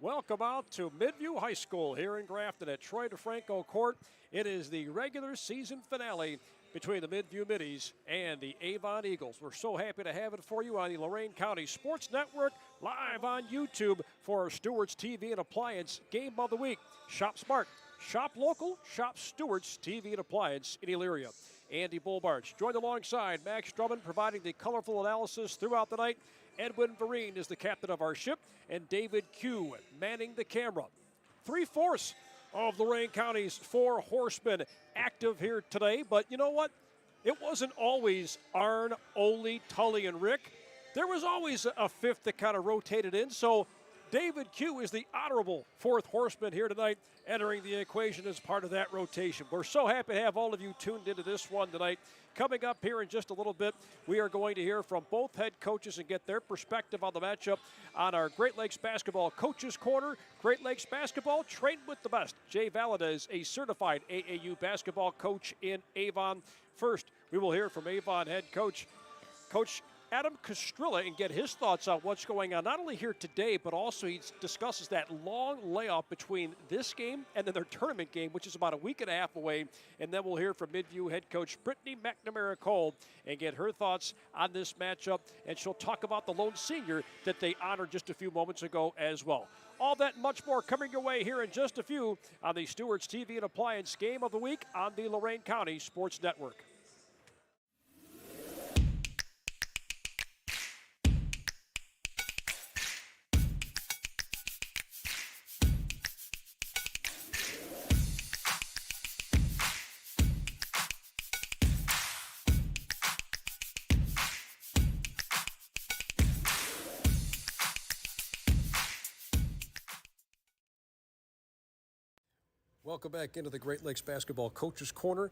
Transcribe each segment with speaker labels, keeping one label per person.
Speaker 1: Welcome out to Midview High School here in Grafton at Troy DeFranco Court. It is the regular season finale between the Midview Middies and the Avon Eagles. We're so happy to have it for you on the Lorain County Sports Network, live on YouTube for our Stewart's TV and Appliance Game of the Week. Shop smart, shop local, shop Stewart's TV and Appliance in Elyria. Andy Bullbarch joined alongside Max Drummond, providing the colorful analysis throughout the night. Edwin Vereen is the captain of our ship, and David Q manning the camera. 3/4 of Lorain County's 4 horsemen active here today, but you know what? It wasn't always Arn, Ole, Tully, and Rick. There was always a fifth that kind of rotated in, so David Q is the honorable 4th horseman here tonight, entering the equation as part of that rotation. We're so happy to have all of you tuned into this one tonight. Coming up here in just a little bit, we are going to hear from both head coaches and get their perspective on the matchup on our Great Lakes Basketball Coaches Corner. Great Lakes Basketball, trained with the best. Jay Valadez, a certified AAU basketball coach in Avon. First, we will hear from Avon head coach, Coach Adam Kostrilla, and get his thoughts on what's going on, not only here today, but also he discusses that long layoff between this game and then their tournament game, which is about a week and a half away. And then we'll hear from Midview head coach Brittany McNamara-Cole and get her thoughts on this matchup. And she'll talk about the lone senior that they honored just a few moments ago as well. All that and much more coming your way here in just a few on the Stewart's TV and Appliance Game of the Week on the Lorain County Sports Network. Welcome back into the Great Lakes Basketball Coaches Corner.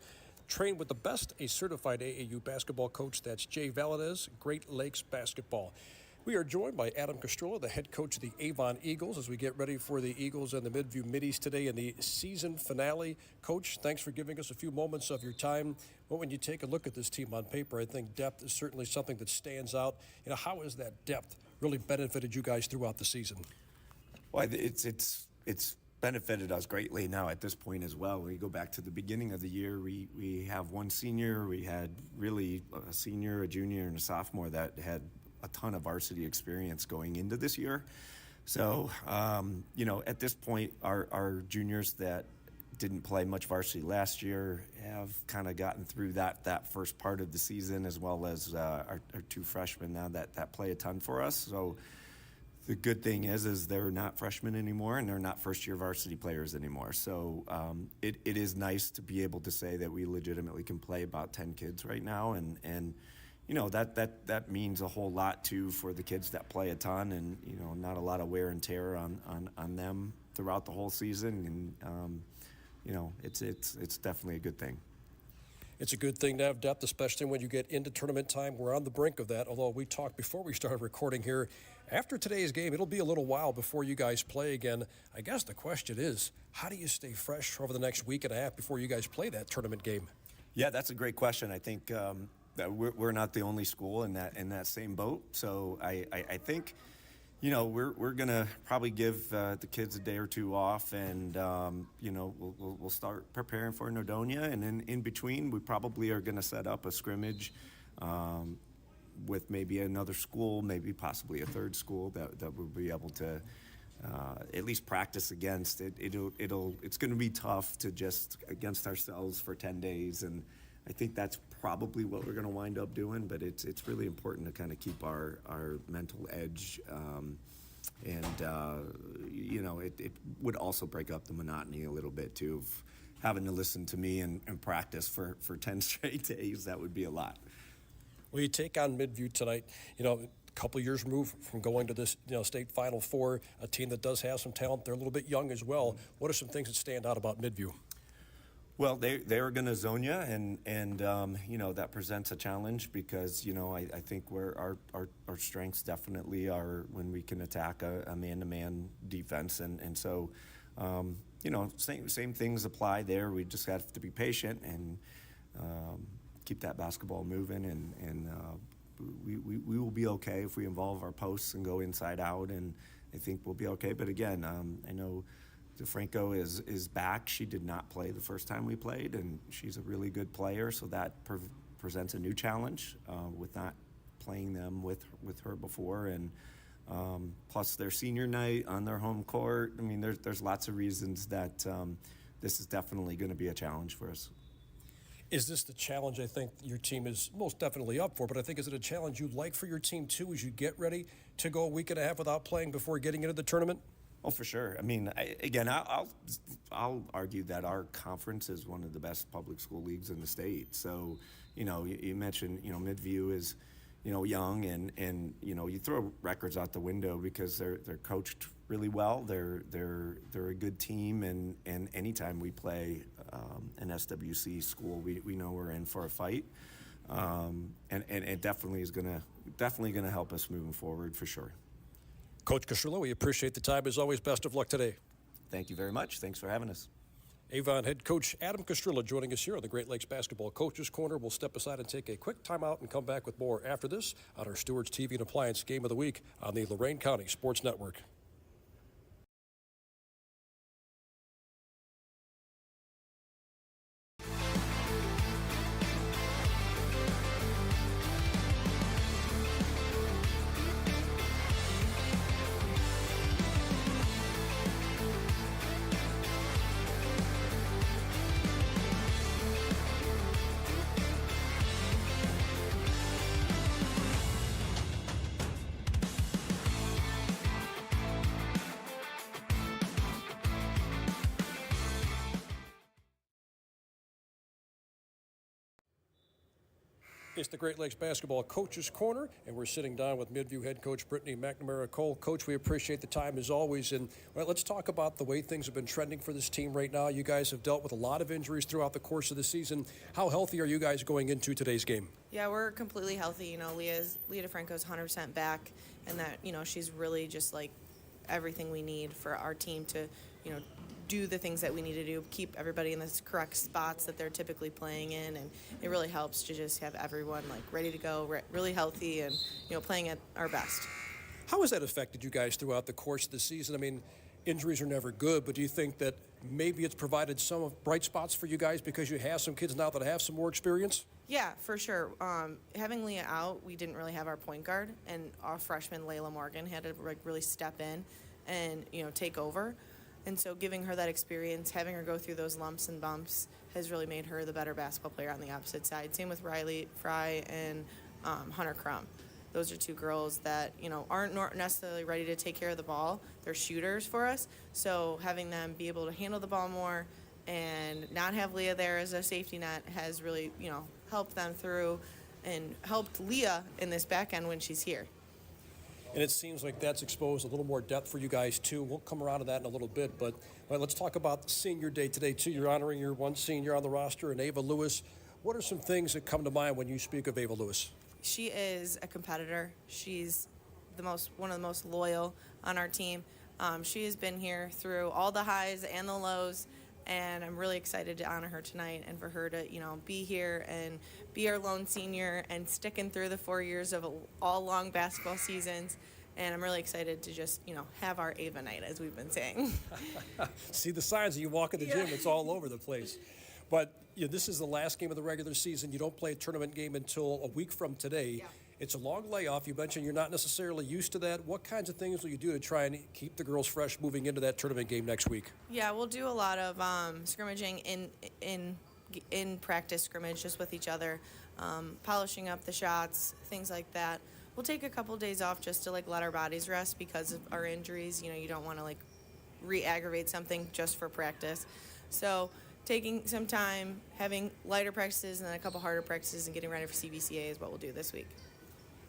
Speaker 1: Trained with the best, a certified AAU basketball coach. That's Jay Valadez, Great Lakes Basketball. We are joined by Adam Kostrilla, the head coach of the Avon Eagles, as we get ready for the Eagles and the Midview Middies today in the season finale. Coach, thanks for giving us a few moments of your time. Well, when you take a look at this team on paper, I think depth is certainly something that stands out. You know, how has that depth really benefited you guys throughout the season?
Speaker 2: Well, it's benefited us greatly now at this point as well. When you go back to the beginning of the year, we have one senior. We had really a senior, a junior, and a sophomore that had a ton of varsity experience going into this year. So, at this point, our juniors that didn't play much varsity last year have kind of gotten through that first part of the season, as well as our 2 freshmen now that play a ton for us. So the good thing is they're not freshmen anymore, and they're not first-year varsity players anymore. So it is nice to be able to say that we legitimately can play about 10 kids right now, and that means a whole lot too for the kids that play a ton, and not a lot of wear and tear on them throughout the whole season, and it's definitely a good thing.
Speaker 1: It's a good thing to have depth, especially when you get into tournament time. We're on the brink of that, although we talked before we started recording here. After today's game, it'll be a little while before you guys play again. I guess the question is, how do you stay fresh over the next week and a half before you guys play that tournament game?
Speaker 2: Yeah, that's a great question. I think that we're not the only school in that same boat. So I think, we're gonna probably give the kids a day or two off, and we'll start preparing for Nodonia, and then in between we probably are gonna set up a scrimmage with maybe another school, maybe possibly a third school that we'll be able to at least practice against. It's going to be tough to just against ourselves for 10 days, and I think that's probably what we're going to wind up doing. But it's really important to kind of keep our mental edge, it would also break up the monotony a little bit too, of having to listen to me and practice for 10 straight days. That would be a lot.
Speaker 1: Well, you take on Midview tonight, a couple years removed from going to this, state Final Four, a team that does have some talent. They're a little bit young as well. What are some things that stand out about Midview?
Speaker 2: Well, they are going to zone you, and that presents a challenge because, I think where our strengths definitely are when we can attack a man-to-man defense. And so, same things apply there. We just have to be patient and keep that basketball moving, and we will be okay if we involve our posts and go inside out and I think we'll be okay. But again, I know DeFranco is back. She did not play the first time we played, and she's a really good player, so that presents a new challenge with not playing them with her before. And plus their senior night on their home court. I mean, there's lots of reasons that this is definitely going to be a challenge for us.
Speaker 1: Is this the challenge I think your team is most definitely up for, but I think is it a challenge you'd like for your team too as you get ready to go a week and a half without playing before getting into the tournament?
Speaker 2: Oh, for sure. I mean, I'll argue that our conference is one of the best public school leagues in the state. So, you mentioned, Midview is, young and you throw records out the window because they're coached really well. They're a good team, and anytime we play an SWC school, we know we're in for a fight, and it definitely is gonna help us moving forward for sure.
Speaker 1: Coach Castrillo, we appreciate the time as always. Best of luck today.
Speaker 2: Thank you very much. Thanks for having us.
Speaker 1: Avon head coach Adam Castrillo joining us here on the Great Lakes Basketball Coaches Corner. We'll step aside and take a quick timeout and come back with more after this on our Stewards TV and Appliance Game of the Week on the Lorain County Sports Network. It's the Great Lakes Basketball Coaches Corner, and we're sitting down with Midview head coach Brittany McNamara-Cole. Coach, we appreciate the time as always. And let's talk about the way things have been trending for this team right now. You guys have dealt with a lot of injuries throughout the course of the season. How healthy are you guys going into today's game?
Speaker 3: Yeah, we're completely healthy. Leah DeFranco's 100% back, and that, she's really just like everything we need for our team to, do the things that we need to do, keep everybody in the correct spots that they're typically playing in, and it really helps to just have everyone ready to go, really healthy, and playing at our best.
Speaker 1: How has that affected you guys throughout the course of the season? I mean, injuries are never good, but do you think that maybe it's provided some bright spots for you guys because you have some kids now that have some more experience?
Speaker 3: Yeah, for sure. Having Leah out, we didn't really have our point guard, and our freshman Layla Morgan had to really step in and take over. And so giving her that experience, having her go through those lumps and bumps has really made her the better basketball player on the opposite side. Same with Riley Fry and Hunter Crum. Those are two girls that, aren't necessarily ready to take care of the ball. They're shooters for us. So having them be able to handle the ball more and not have Leah there as a safety net has really, helped them through and helped Leah in this back end when she's here.
Speaker 1: And it seems like that's exposed a little more depth for you guys, too. We'll come around to that in a little bit. But let's talk about Senior Day today, too. You're honoring your one senior on the roster, and Ava Lewis. What are some things that come to mind when you speak of Ava Lewis?
Speaker 3: She is a competitor. She's one of the most loyal on our team. She has been here through all the highs and the lows, and I'm really excited to honor her tonight and for her to, be here and be our lone senior and sticking through the 4 years of all long basketball seasons. And I'm really excited to just, have our Ava night, as we've been saying.
Speaker 1: See the signs when you walk in the gym, it's all over the place. But this is the last game of the regular season. You don't play a tournament game until a week from today.
Speaker 3: Yeah.
Speaker 1: It's a long layoff. You mentioned you're not necessarily used to that. What kinds of things will you do to try and keep the girls fresh moving into that tournament game next week?
Speaker 3: Yeah, we'll do a lot of scrimmaging in practice scrimmage just with each other, polishing up the shots, things like that. We'll take a couple days off just to let our bodies rest because of our injuries. You don't want to re-aggravate something just for practice. So taking some time, having lighter practices and then a couple harder practices and getting ready for CBCA is what we'll do this week.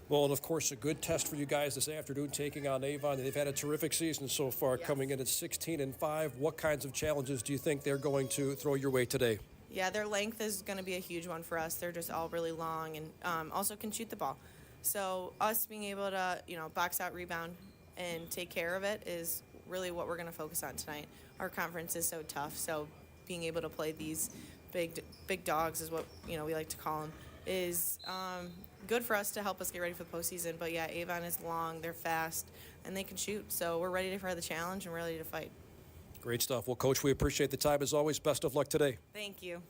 Speaker 1: Well, and of course, a good test for you guys this afternoon, taking on Avon. They've had a terrific season so far, coming in at 16-5. What kinds of challenges do you think they're going to throw your way today?
Speaker 3: Yeah, their length is going to be a huge one for us. They're just all really long and also can shoot the ball. So us being able to, box out, rebound, and take care of it is really what we're going to focus on tonight. Our conference is so tough, so being able to play these big dogs is what we like to call them, is good for us to help us get ready for the postseason. But yeah, Avon is long, they're fast, and they can shoot. So we're ready for the challenge and ready to fight.
Speaker 1: Great stuff. Well, Coach, we appreciate the time as always. Best of luck today.
Speaker 3: Thank you.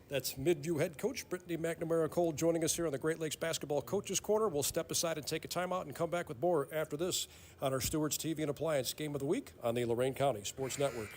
Speaker 1: That's Midview head coach Brittany McNamara-Cole joining us here on the Great Lakes Basketball Coaches Corner. We'll step aside and take a timeout and come back with more after this on our Stewards TV and Appliance Game of the Week on the Lorain County Sports Network.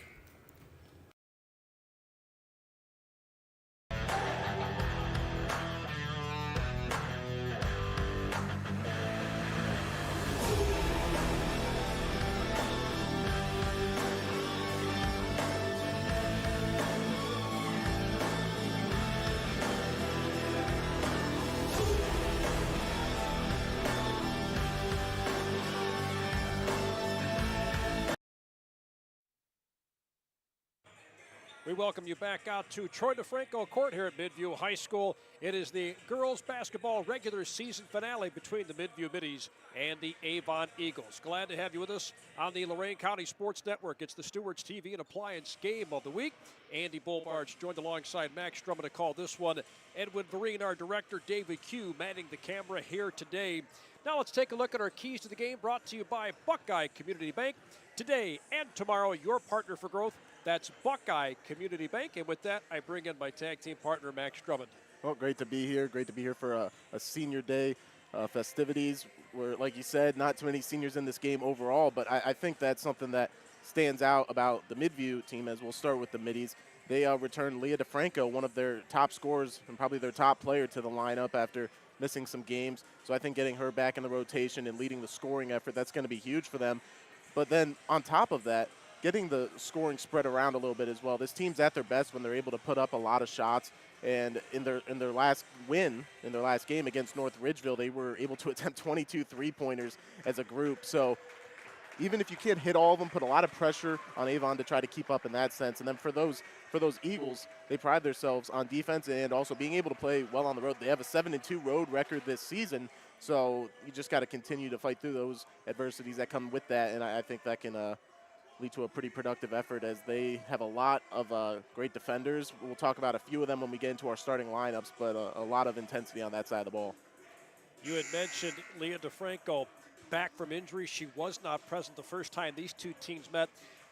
Speaker 1: We welcome you back out to Troy DeFranco Court here at Midview High School. It is the girls basketball regular season finale between the Midview Middies and the Avon Eagles. Glad to have you with us on the Lorain County Sports Network. It's the Stewards TV and Appliance Game of the Week. Andy Bolbarge joined alongside Max Drummond to call this one. Edwin Vereen, our director, David Q, manning the camera here today. Now let's take a look at our keys to the game, brought to you by Buckeye Community Bank. Today and tomorrow, your partner for growth. That's Buckeye Community Bank. And with that, I bring in my tag team partner, Max Drummond.
Speaker 4: Well, great to be here. Great to be here for a senior day festivities. Where, like you said, not too many seniors in this game overall, but I think that's something that stands out about the Midview team, as we'll start with the Middies. They returned Leah DeFranco, one of their top scorers and probably their top player, to the lineup after missing some games. So I think getting her back in the rotation and leading the scoring effort, that's going to be huge for them. But then on top of that, getting the scoring spread around a little bit as well. This team's at their best when they're able to put up a lot of shots. And in their last win, in their last game against North Ridgeville, they were able to attempt 22 three-pointers as a group. So even if you can't hit all of them, put a lot of pressure on Avon to try to keep up in that sense. And then for those Eagles, they pride themselves on defense and also being able to play well on the road. They have a 7-2 road record this season. So you just got to continue to fight through those adversities that come with that. And I think that can lead to a pretty productive effort, as they have a lot of great defenders. We'll talk about a few of them when we get into our starting lineups, but a lot of intensity on that side of the ball.
Speaker 1: You had mentioned Leah DeFranco back from injury. She was not present the first time these two teams met.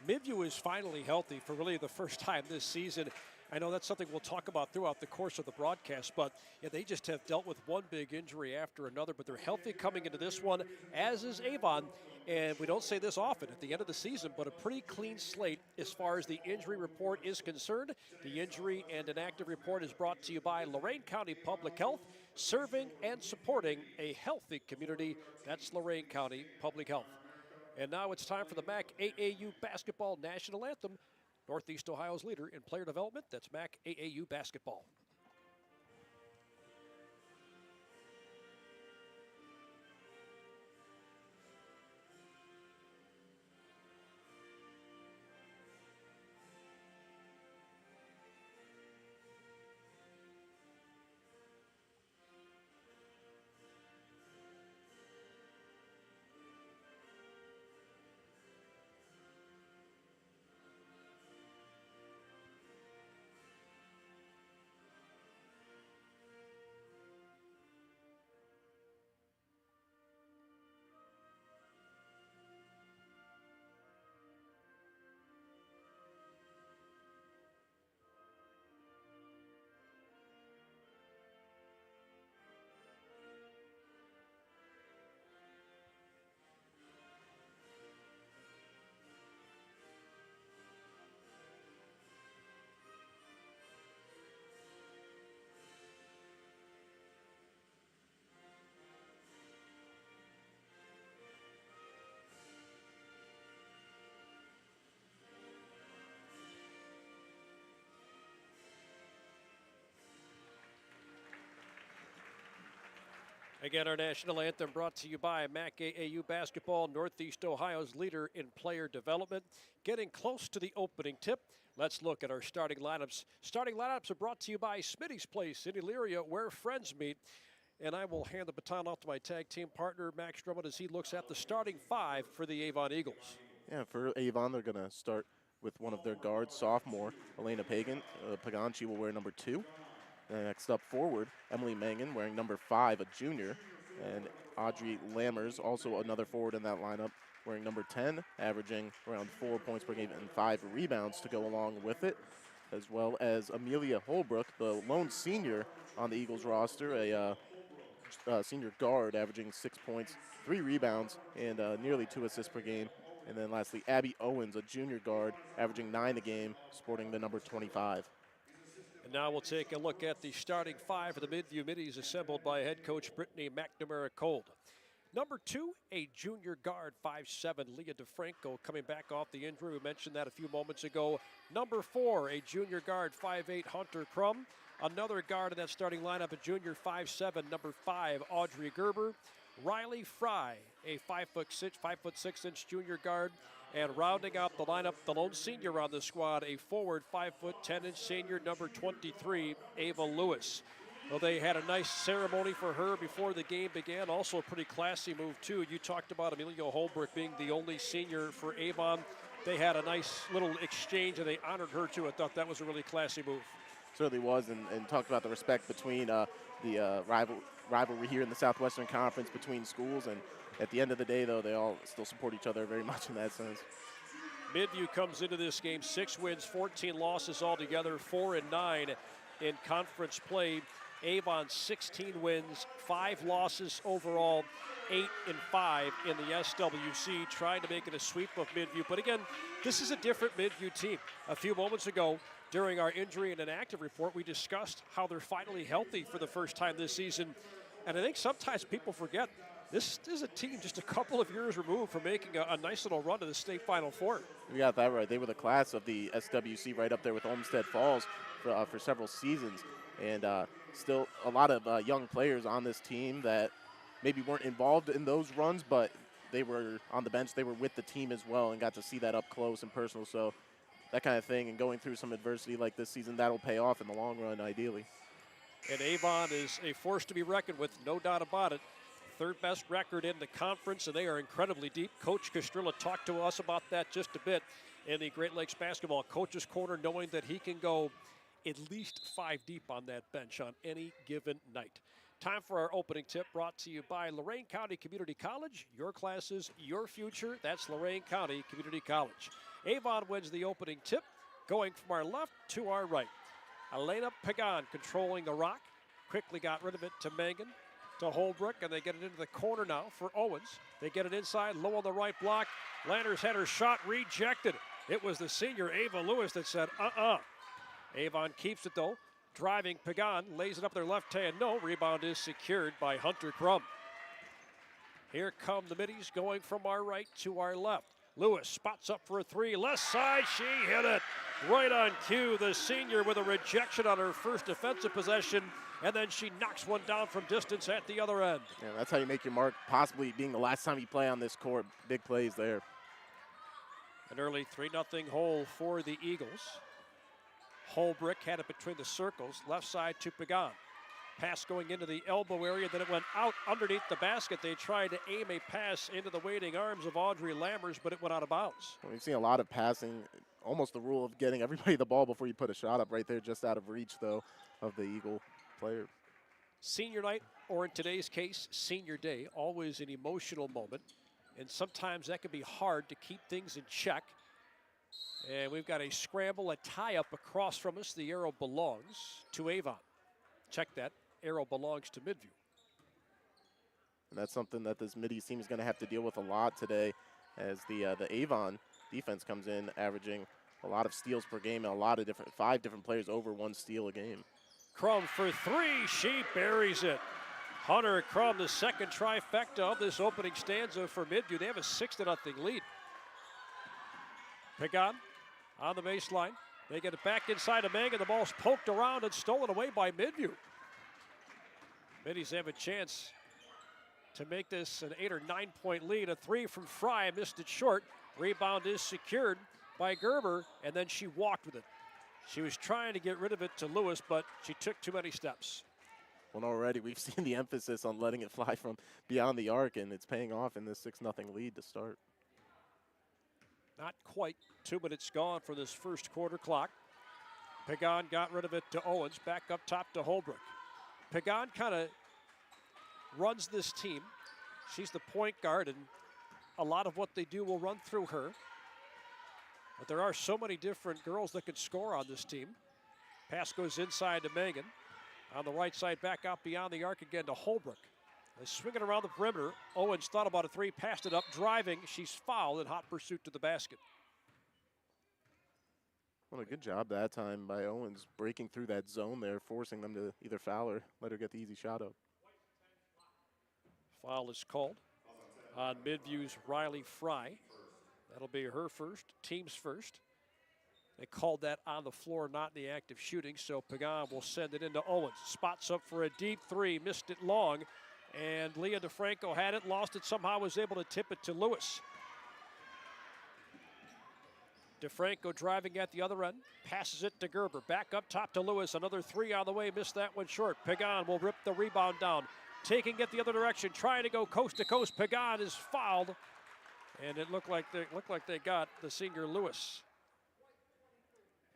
Speaker 1: Midview is finally healthy for really the first time this season. I know that's something we'll talk about throughout the course of the broadcast, but yeah, they just have dealt with one big injury after another, but they're healthy coming into this one, as is Avon. And we don't say this often at the end of the season, but a pretty clean slate as far as the injury report is concerned. The injury and inactive report is brought to you by Lorain County Public Health, serving and supporting a healthy community. That's Lorain County Public Health. And now it's time for the MAC AAU Basketball National Anthem. Northeast Ohio's leader in player development, that's MAC AAU Basketball. Again, our national anthem brought to you by MAC AAU Basketball, Northeast Ohio's leader in player development. Getting close to the opening tip, let's look at our starting lineups. Starting lineups are brought to you by Smitty's Place in Elyria, where friends meet. And I will hand the baton off to my tag team partner, Max Drummond, as he looks at the starting five for the Avon Eagles.
Speaker 4: Yeah, for Avon, they're going to start with one of their guards, sophomore, Elena Pagan. Pagan, she will wear number 2. Next up forward, Emily Mangan wearing number 5, a junior. And Audrey Lammers, also another forward in that lineup, wearing number 10, averaging around 4 points per game and 5 rebounds to go along with it. As well as Amelia Holbrook, the lone senior on the Eagles roster, a senior guard averaging 6 points, 3 rebounds, and nearly 2 assists per game. And then lastly, Abby Owens, a junior guard, averaging 9 a game, sporting the number 25.
Speaker 1: And now we'll take a look at the starting 5 for the Midview Middies, assembled by head coach Brittany McNamara-Cold. Number 2, a junior guard, 5'7", Leah DeFranco, coming back off the injury. We mentioned that a few moments ago. Number 4, a junior guard, 5'8", Hunter Crum. Another guard in that starting lineup, a junior, 5'7", number 5, Audrey Gerber. Riley Fry, a 5'6" junior guard. And rounding out the lineup, the lone senior on the squad, a forward, 5'10" senior, number 23, Ava Lewis. Well, they had a nice ceremony for her before the game began. Also a pretty classy move, too. You talked about Amelia Holbrook being the only senior for Avon. They had a nice little exchange, and they honored her, too. I thought that was a really classy move.
Speaker 4: Certainly was, and talked about the respect between the rivalry here in the Southwestern Conference between schools. And at the end of the day, though, they all still support each other very much in that sense.
Speaker 1: Midview comes into this game 6 wins, 14 losses altogether, 4-9 in conference play. Avon 16 wins, 5 losses overall, 8-5 in the SWC, trying to make it a sweep of Midview. But again, this is a different Midview team. A few moments ago, during our injury and inactive report, we discussed how they're finally healthy for the first time this season. And I think sometimes people forget this is a team just a couple of years removed from making a nice little run to the state Final Four.
Speaker 4: You got that right. They were the class of the SWC, right up there with Olmsted Falls for several seasons. And still a lot of young players on this team that maybe weren't involved in those runs, but they were on the bench. They were with the team as well and got to see that up close and personal. So that kind of thing, and going through some adversity like this season, that'll pay off in the long run, ideally.
Speaker 1: And Avon is a force to be reckoned with, no doubt about it. Third best record in the conference, and they are incredibly deep. Coach Castrilla talked to us about that just a bit in the Great Lakes Basketball Coach's Corner, knowing that he can go at least 5 deep on that bench on any given night. Time for our opening tip, brought to you by Lorain County Community College. Your classes, your future. That's Lorain County Community College. Avon wins the opening tip, going from our left to our right. Elena Pagan controlling the rock. Quickly got rid of it to Mangan, to Holbrook, and they get it into the corner now for Owens. They get it inside, low on the right block. Landers had her shot rejected. It was the senior Ava Lewis that said, Avon keeps it, though. Driving Pagan, lays it up their left hand. No, rebound is secured by Hunter Crum. Here come the Middies going from our right to our left. Lewis spots up for a 3. Left side, she hit it. Right on cue, the senior with a rejection on her first defensive possession, and then she knocks one down from distance at the other end.
Speaker 4: Yeah, that's how you make your mark, possibly being the last time you play on this court. Big plays there.
Speaker 1: An early 3-0 hole for the Eagles. Holbrook had it between the circles, left side to Pagan. Pass going into the elbow area, then it went out underneath the basket. They tried to aim a pass into the waiting arms of Audrey Lammers, but it went out of bounds.
Speaker 4: Well, we've seen a lot of passing, almost the rule of getting everybody the ball before you put a shot up right there, just out of reach, though, of the Eagle player.
Speaker 1: Senior night, or in today's case, senior day, always an emotional moment, and sometimes that can be hard to keep things in check. And we've got a scramble, a tie-up across from us. The arrow belongs to Avon. Check that. Arrow belongs to Midview.
Speaker 4: And that's something that this Middies team is going to have to deal with a lot today, as the Avon defense comes in, averaging a lot of steals per game and a lot of 5 different players over 1 steal a game.
Speaker 1: Crum for 3. She buries it. Hunter Crum, the second trifecta of this opening stanza for Midview. They have a 6-0 lead. Pagan on the baseline. They get it back inside of Mangan. The ball's poked around and stolen away by Midview. Middies have a chance to make this an 8 or 9 point lead. A 3 from Fry, missed it short. Rebound is secured by Gerber, and then she walked with it. She was trying to get rid of it to Lewis, but she took too many steps.
Speaker 4: Well, already we've seen the emphasis on letting it fly from beyond the arc, and it's paying off in this 6-0 lead to start.
Speaker 1: Not quite 2 minutes gone for this first quarter clock. Pagan got rid of it to Owens, back up top to Holbrook. Pagan kind of runs this team. She's the point guard, and a lot of what they do will run through her. But there are so many different girls that can score on this team. Pass goes inside to Mangan. On the right side, back out beyond the arc again to Holbrook. They swing it around the perimeter. Owens thought about a three, passed it up, driving. She's fouled in hot pursuit to the basket.
Speaker 4: Well, a good job that time by Owens breaking through that zone there, forcing them to either foul or let her get the easy shot up.
Speaker 1: Foul is called on Midview's Riley Fry. That'll be her first, team's first. They called that on the floor, not in the act of shooting, so Pagan will send it into Owens. Spots up for a deep three, missed it long, and Leah DeFranco had it, lost it, somehow was able to tip it to Lewis. DeFranco driving at the other end, passes it to Gerber. Back up top to Lewis, another three on the way, missed that one short. Pagan will rip the rebound down, taking it the other direction, trying to go coast to coast. Pagan is fouled, and it looked like they got the senior Lewis.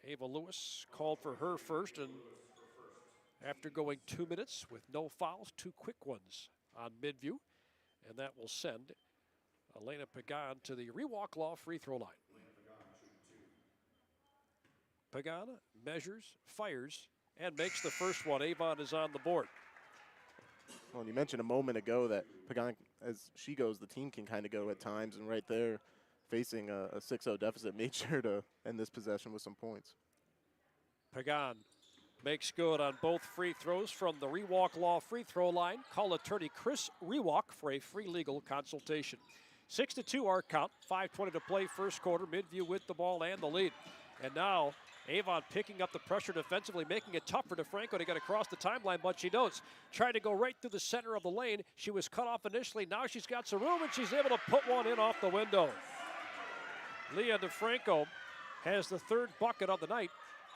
Speaker 1: Ava Lewis called for her first, and after going 2 minutes with no fouls, 2 quick ones on Midview, and that will send Elena Pagan to the Rewalk Law free throw line. Pagan measures, fires, and makes the first one. Avon is on the board.
Speaker 4: Well, you mentioned a moment ago that Pagan, as she goes, the team can kind of go at times, and right there, facing a 6-0 deficit, made sure to end this possession with some points.
Speaker 1: Pagan makes good on both free throws from the Rewalk Law free throw line. Call attorney Chris Rewalk for a free legal consultation. 6-2 our count, 5:20 to play first quarter. Midview with the ball and the lead. And now Avon picking up the pressure defensively, making it tough for DeFranco to get across the timeline, but she does. Trying to go right through the center of the lane. She was cut off initially. Now she's got some room, and she's able to put one in off the window. Leah DeFranco has the third bucket of the night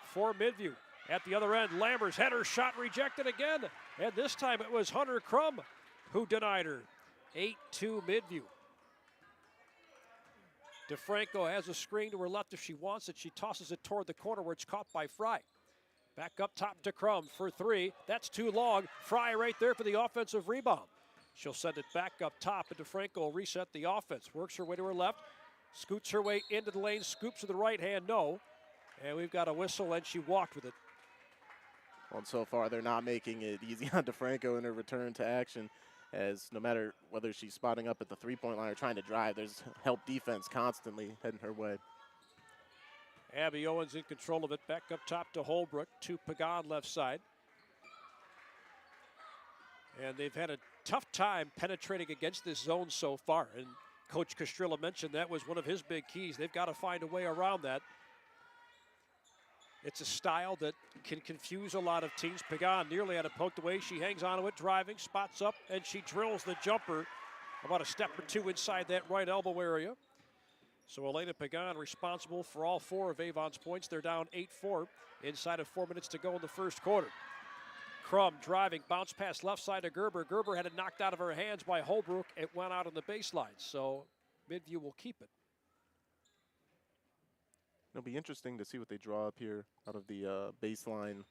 Speaker 1: for Midview. At the other end, Lammers had her shot rejected again, and this time it was Hunter Crum who denied her. 8-2 Midview. DeFranco has a screen to her left if she wants it. She tosses it toward the corner where it's caught by Fry. Back up top to Crum for three. That's too long. Fry right there for the offensive rebound. She'll send it back up top, and DeFranco will reset the offense. Works her way to her left, scoots her way into the lane, scoops to the right hand, no. And we've got a whistle, and she walked with it.
Speaker 4: Well, so far they're not making it easy on DeFranco in her return to action, as no matter whether she's spotting up at the three-point line or trying to drive, there's help defense constantly heading her way.
Speaker 1: Abby Owens in control of it. Back up top to Holbrook, to Pagan left side. And they've had a tough time penetrating against this zone so far. And Coach Castrilla mentioned that was one of his big keys. They've got to find a way around that. It's a style that can confuse a lot of teams. Pagan nearly had it poked away. She hangs onto it, driving, spots up, and she drills the jumper about a step or two inside that right elbow area. So Elena Pagan responsible for all 4 of Avon's points. They're down 8-4 inside of 4 minutes to go in the first quarter. Crum driving, bounce pass left side to Gerber. Gerber had it knocked out of her hands by Holbrook. It went out on the baseline, so Midview will keep it.
Speaker 4: It'll be interesting to see what they draw up here out of the baseline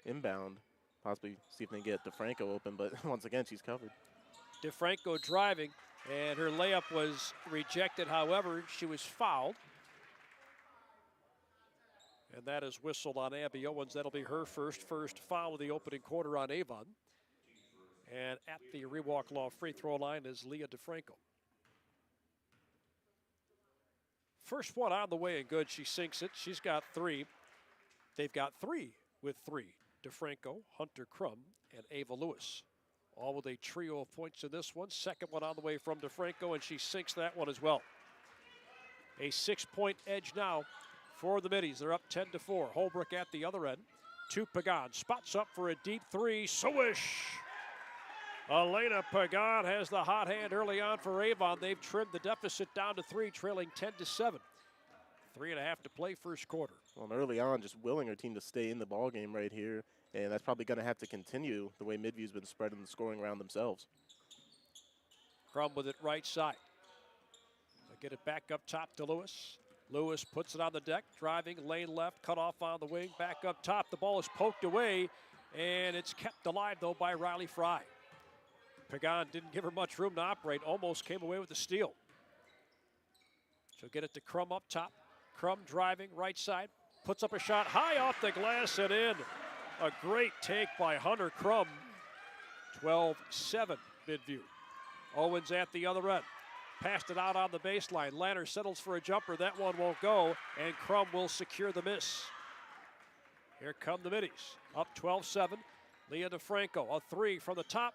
Speaker 4: inbound. Possibly see if they can get DeFranco open, but once again, she's covered.
Speaker 1: DeFranco driving, and her layup was rejected. However, she was fouled. And that is whistled on Abby Owens. That'll be her first foul of the opening quarter on Avon. And at the Rewalk Law free throw line is Leah DeFranco. First one on the way and good. She sinks it. She's got 3. They've got 3 with 3. DeFranco, Hunter Crum, and Ava Lewis. All with a trio of points in this one. Second one on the way from DeFranco, and she sinks that one as well. A 6-point edge now for the Middies. They're up 10-4. Holbrook at the other end. To Pagan. Spots up for a deep 3. Swish! Elena Pagan has the hot hand early on for Avon. They've trimmed the deficit down to 3, trailing 10-7. 3.5 to play first quarter.
Speaker 4: Well, and early on, just willing her team to stay in the ball game right here, and that's probably going to have to continue the way Midview's been spreading the scoring around themselves.
Speaker 1: Crum with it right side. They get it back up top to Lewis. Lewis puts it on the deck, driving lane left, cut off on the wing, back up top. The ball is poked away, and it's kept alive, though, by Riley Fry. Pagan didn't give her much room to operate, almost came away with the steal. She'll get it to Crum up top. Crum driving right side, puts up a shot high off the glass and in. A great take by Hunter Crum. 12-7 Midview. Owens at the other end. Passed it out on the baseline. Lanner settles for a jumper. That one won't go, and Crum will secure the miss. Here come the Middies. Up 12-7. Leah DeFranco, a three from the top.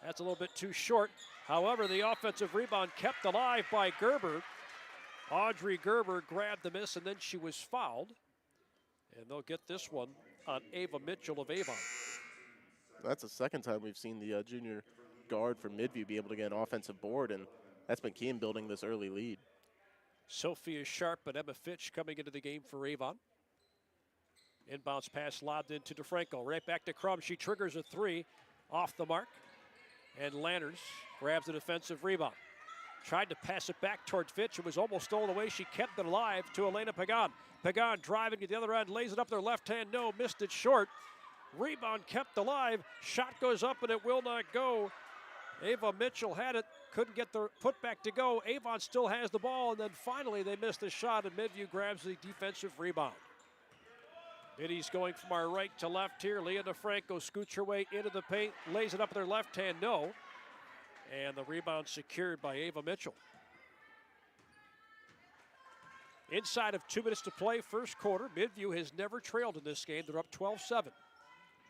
Speaker 1: That's a little bit too short. However, the offensive rebound kept alive by Gerber. Audrey Gerber grabbed the miss, and then she was fouled. And they'll get this one on Ava Mitchell of Avon.
Speaker 4: That's the second time we've seen the junior guard from Midview be able to get an offensive board, and that's been key in building this early lead.
Speaker 1: Sophia Sharp and Emma Fitch coming into the game for Avon. Inbounds pass lobbed into DeFranco. Right back to Crum. She triggers a three off the mark. And Lanners grabs the defensive rebound. Tried to pass it back toward Fitch. It was almost stolen away. She kept it alive to Elena Pagan. Pagan driving to the other end. Lays it up their left hand. No, missed it short. Rebound kept alive. Shot goes up and it will not go. Ava Mitchell had it. Couldn't get the putback to go. Avon still has the ball. And then finally they missed the shot and Midview grabs the defensive rebound. Middies going from our right to left here. Leah DeFranco scoots her way into the paint. Lays it up with her left hand. No. And the rebound secured by Ava Mitchell. Inside of 2 minutes to play, first quarter. Midview has never trailed in this game. They're up 12-7.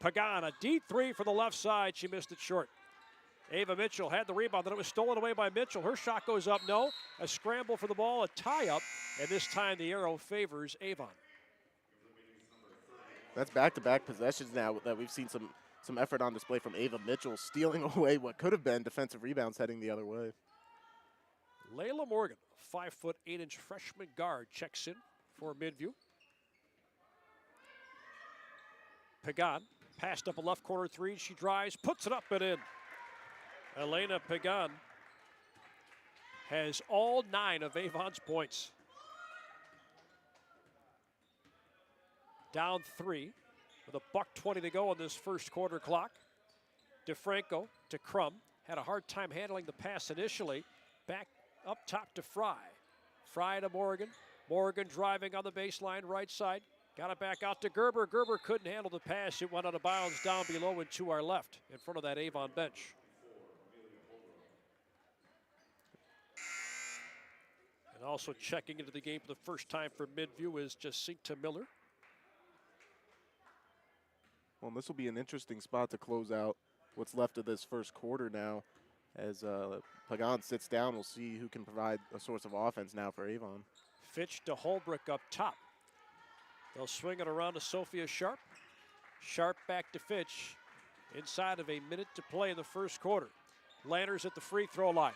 Speaker 1: Pagan, a deep three for the left side. She missed it short. Ava Mitchell had the rebound, then it was stolen away by Mitchell. Her shot goes up, no. A scramble for the ball, a tie-up, and this time the arrow favors Avon.
Speaker 4: That's back-to-back possessions now that we've seen some effort on display from Ava Mitchell, stealing away what could have been defensive rebounds heading the other way.
Speaker 1: Layla Morgan, 5'8" freshman guard, checks in for Midview. Pagan passed up a left corner three. She drives, puts it up and in. Elena Pagan has all 9 of Avon's points. Down 3 with a $1:20 to go on this first quarter clock. DeFranco to Crum. Had a hard time handling the pass initially. Back up top to Fry. Fry to Morgan. Morgan driving on the baseline right side. Got it back out to Gerber. Gerber couldn't handle the pass. It went out of bounds down below and to our left in front of that Avon bench. And also checking into the game for the first time for Midview is Jacinta Miller.
Speaker 4: Well, this will be an interesting spot to close out what's left of this first quarter now. As Pagan sits down, we'll see who can provide a source of offense now for Avon.
Speaker 1: Fitch to Holbrook up top. They'll swing it around to Sophia Sharp. Sharp back to Fitch. Inside of a minute to play in the first quarter. Lanners at the free throw line.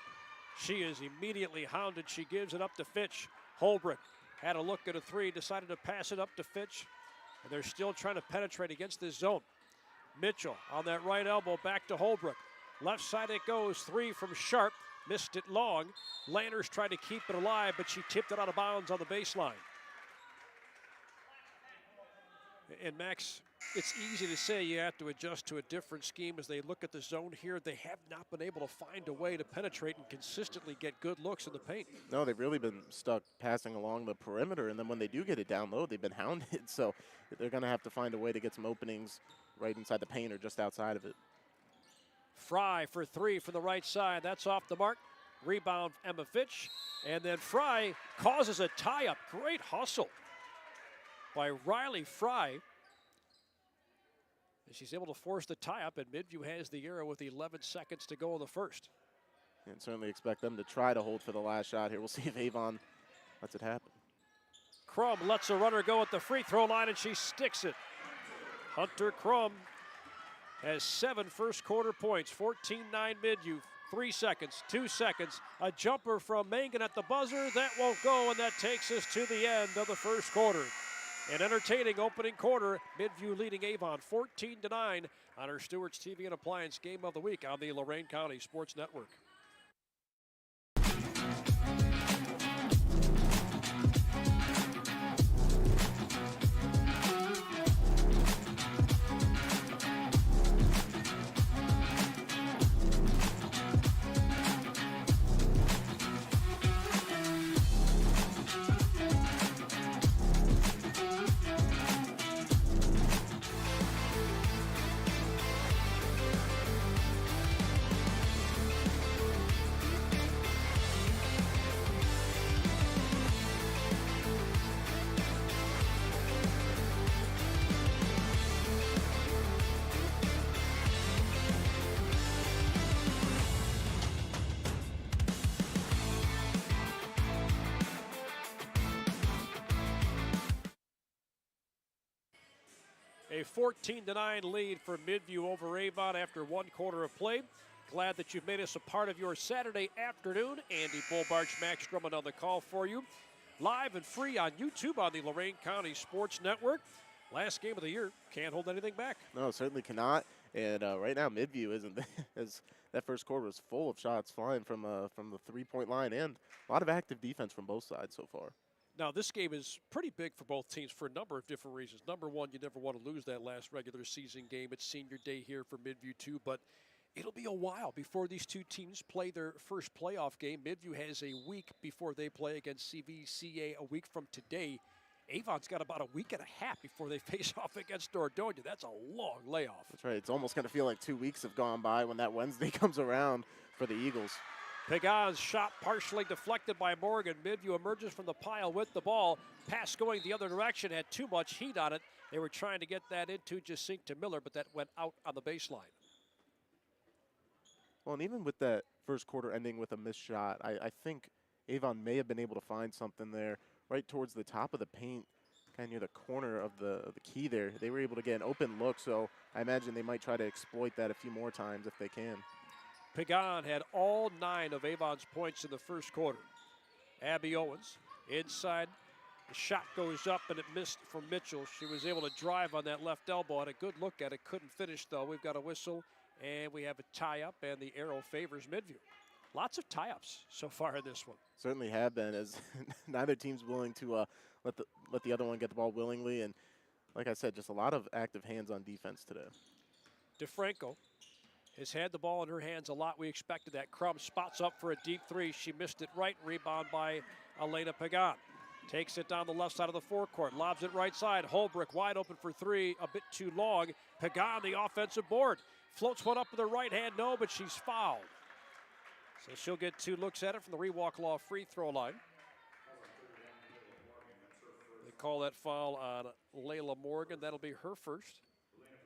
Speaker 1: She is immediately hounded. She gives it up to Fitch. Holbrook had a look at a three, decided to pass it up to Fitch. And they're still trying to penetrate against this zone. Mitchell on that right elbow back to Holbrook. Left side it goes, three from Sharp. Missed it long. Lanners tried to keep it alive, but she tipped it out of bounds on the baseline. And Max, it's easy to say you have to adjust to a different scheme as they look at the zone here. They have not been able to find a way to penetrate and consistently get good looks in the paint.
Speaker 4: No, they've really been stuck passing along the perimeter, and then when they do get it down low, they've been hounded. So they're going to have to find a way to get some openings right inside the paint or just outside of it.
Speaker 1: Fry for three from the right side. That's off the mark. Rebound, Emma Fitch. And then Fry causes a tie-up. Great hustle by Riley Fry. And she's able to force the tie-up, and Midview has the arrow with 11 seconds to go in the first.
Speaker 4: And certainly expect them to try to hold for the last shot here. We'll see if Avon lets it happen.
Speaker 1: Crum lets a runner go at the free throw line, and she sticks it. Hunter Crum has 7 first quarter points, 14-9 Midview. 3 seconds, 2 seconds. A jumper from Mangan at the buzzer. That won't go, and that takes us to the end of the first quarter. An entertaining opening quarter. Midview leading Avon 14-9 on our Stewart's TV and Appliance Game of the Week on the Lorain County Sports Network. A 14-9 lead for Midview over Avon after 1 quarter of play. Glad that you've made us a part of your Saturday afternoon. Andy Bullbarch, Max Drummond on the call for you. Live and free on YouTube on the Lorain County Sports Network. Last game of the year, can't hold anything back.
Speaker 4: No, certainly cannot. And right now, Midview isn't as that first quarter was full of shots flying from the 3-point line, and a lot of active defense from both sides so far.
Speaker 1: Now, this game is pretty big for both teams for a number of different reasons. Number one, you never want to lose that last regular season game. It's senior day here for Midview, too, but it'll be a while before these two teams play their first playoff game. Midview has a week before they play against CVCA a week from today. Avon's got about a week and a half before they face off against Dordogne. That's a long layoff.
Speaker 4: That's right. It's almost going to feel like 2 weeks have gone by when that Wednesday comes around for the Eagles.
Speaker 1: Pagan's shot partially deflected by Morgan. Midview emerges from the pile with the ball. Pass going the other direction, had too much heat on it. They were trying to get that into Jacinta Miller, but that went out on the baseline.
Speaker 4: Well, and even with that first quarter ending with a missed shot, I think Avon may have been able to find something there right towards the top of the paint, kind of near the corner of the key there. They were able to get an open look, so I imagine they might try to exploit that a few more times if they can.
Speaker 1: Pagan had all 9 of Avon's points in the first quarter. Abby Owens inside. The shot goes up and it missed from Mitchell. She was able to drive on that left elbow. Had a good look at it. Couldn't finish, though. We've got a whistle, and we have a tie-up, and the arrow favors Midview. Lots of tie-ups so far in this one.
Speaker 4: Certainly have been, as neither team's willing to let the other one get the ball willingly. And like I said, just a lot of active hands on defense today.
Speaker 1: DeFranco has had the ball in her hands a lot. We expected that. Crum spots up for a deep 3. She missed it right. Rebound by Elena Pagan. Takes it down the left side of the forecourt. Lobs it right side. Holbrook wide open for 3. A bit too long. Pagan, the offensive board. Floats one up with her right hand. No, but she's fouled. So she'll get 2 looks at it from the Rewalk Law free throw line. They call that foul on Layla Morgan. That'll be her first.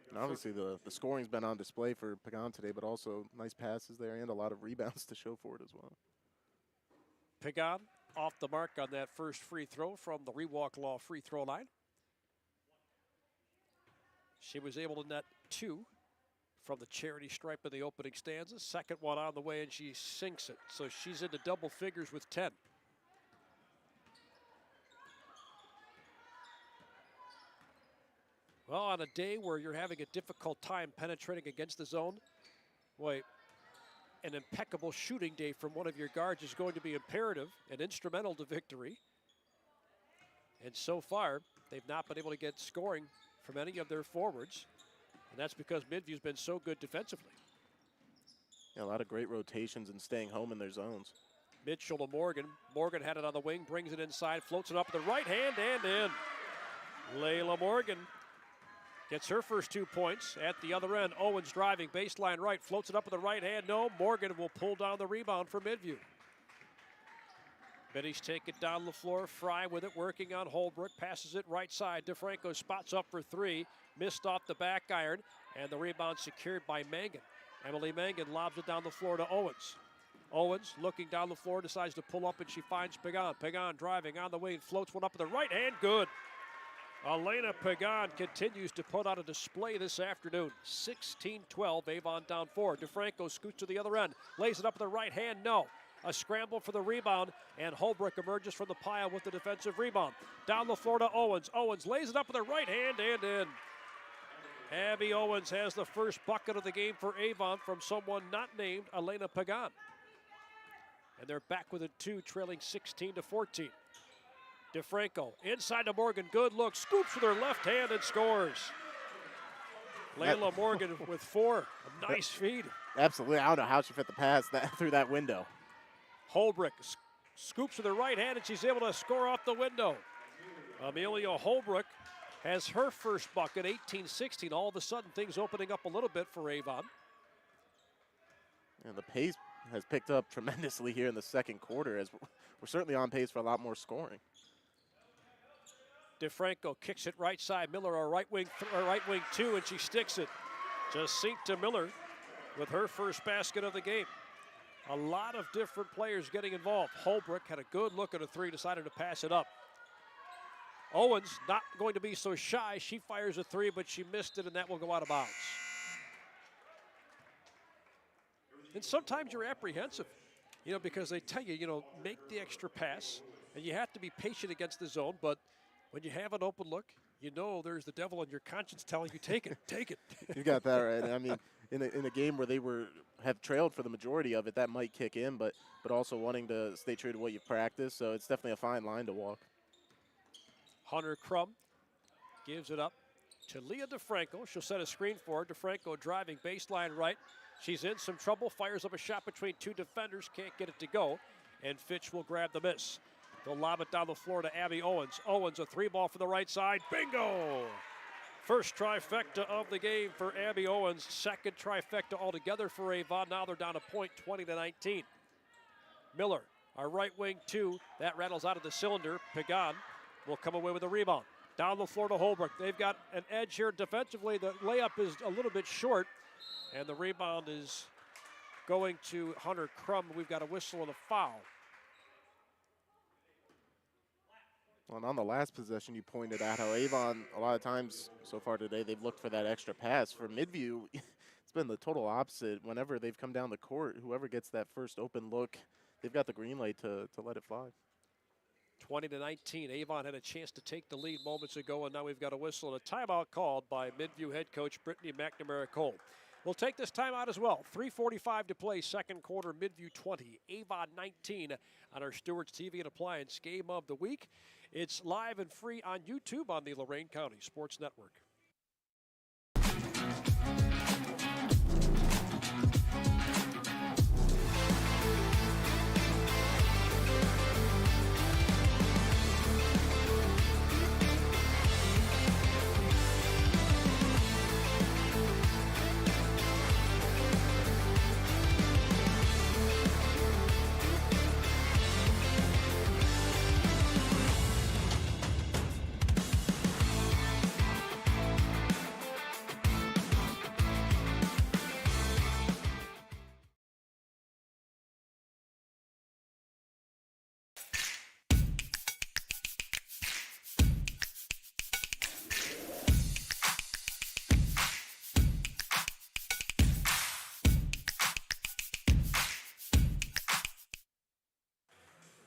Speaker 4: And obviously the scoring's been on display for Pagan today, but also nice passes there and a lot of rebounds to show for it as well.
Speaker 1: Pagan off the mark on that first free throw from the Rewalk Law free throw line. She was able to net 2 from the charity stripe in the opening stanza. Second one on the way, and she sinks it. So she's into double figures with 10. Well, on a day where you're having a difficult time penetrating against the zone, boy, an impeccable shooting day from one of your guards is going to be imperative and instrumental to victory. And so far, they've not been able to get scoring from any of their forwards. And that's because Midview's been so good defensively.
Speaker 4: Yeah, a lot of great rotations and staying home in their zones.
Speaker 1: Mitchell to Morgan. Morgan had it on the wing, brings it inside, floats it up with the right hand and in. Layla Morgan gets her first 2 points at the other end. Owens driving, baseline right, floats it up with the right hand. No, Morgan will pull down the rebound for Midview. Middies take it down the floor. Fry with it, working on Holbrook. Passes it right side. DeFranco spots up for 3. Missed off the back iron, and the rebound secured by Mangan. Emily Mangan lobs it down the floor to Owens. Owens looking down the floor, decides to pull up, and she finds Pagan. Pagan driving on the wing, floats one up with the right hand. Good. Elena Pagan continues to put on a display this afternoon. 16-12, Avon down 4. DeFranco scoots to the other end, lays it up with the right hand. No. A scramble for the rebound, and Holbrook emerges from the pile with the defensive rebound. Down the floor to Owens. Owens lays it up with the right hand and in. Abby Owens has the first bucket of the game for Avon from someone not named Elena Pagan. And they're back with a 2, trailing 16-14. DeFranco inside to Morgan. Good look. Scoops with her left hand and scores. Layla Morgan with 4. A nice feed.
Speaker 4: Absolutely. I don't know how she fit the pass through that window.
Speaker 1: Holbrook scoops with her right hand, and she's able to score off the window. Amelia Holbrook has her first bucket, 18-16. All of a sudden, things opening up a little bit for Avon.
Speaker 4: And the pace has picked up tremendously here in the second quarter, as we're certainly on pace for a lot more scoring.
Speaker 1: DeFranco kicks it right side. Miller, a right wing 2, and she sticks it. Jacinta Miller with her first basket of the game. A lot of different players getting involved. Holbrook had a good look at a 3, decided to pass it up. Owens not going to be so shy. She fires a three, but she missed it, and that will go out of bounds. And sometimes you're apprehensive, because they tell you, make the extra pass, and you have to be patient against the zone. But when you have an open look, there's the devil in your conscience telling you, take it, take it.
Speaker 4: You got that right. I mean, in a game where they have trailed for the majority of it, that might kick in, but also wanting to stay true to what you've practiced. So it's definitely a fine line to walk.
Speaker 1: Hunter Crum gives it up to Leah DeFranco. She'll set a screen for her. DeFranco driving baseline right. She's in some trouble, fires up a shot between two defenders, can't get it to go, and Fitch will grab the miss. They'll lob it down the floor to Abby Owens. Owens, a three ball from the right side. Bingo! First trifecta of the game for Abby Owens. Second trifecta altogether for Avon. Now they're down a point, 20-19. Miller, our right wing two. That rattles out of the cylinder. Pagan will come away with a rebound. Down the floor to Holbrook. They've got an edge here defensively. The layup is a little bit short, and the rebound is going to Hunter Crum. We've got a whistle and a foul.
Speaker 4: Well, and on the last possession, you pointed out how Avon, a lot of times so far today, they've looked for that extra pass. For Midview, it's been the total opposite. Whenever they've come down the court, whoever gets that first open look, they've got the green light to let it fly.
Speaker 1: 20-19. Avon had a chance to take the lead moments ago, and now we've got a whistle and a timeout called by Midview head coach Brittany McNamara-Cole. We'll take this timeout as well. 3:45 to play, second quarter, Midview 20, Avon 19 on our Stewart's TV and Appliance Game of the Week. It's live and free on YouTube on the Lorain County Sports Network.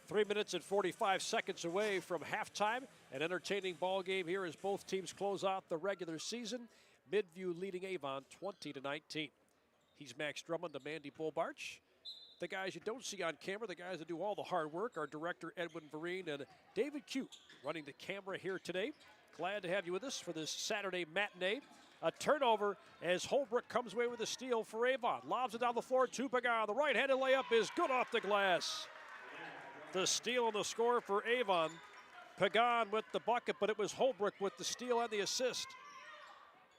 Speaker 1: 3 minutes and 45 seconds away from halftime. An entertaining ball game here as both teams close out the regular season. Midview leading Avon 20-19. He's Max Drummond to Mandy Bolbarch. The guys you don't see on camera, the guys that do all the hard work, our director Edwin Vereen and David Q running the camera here today. Glad to have you with us for this Saturday matinee. A turnover as Holbrook comes away with a steal for Avon. Lobs it down the floor to Pagan. The right-handed layup is good off the glass. The steal and the score for Avon. Pagan with the bucket, but it was Holbrook with the steal and the assist.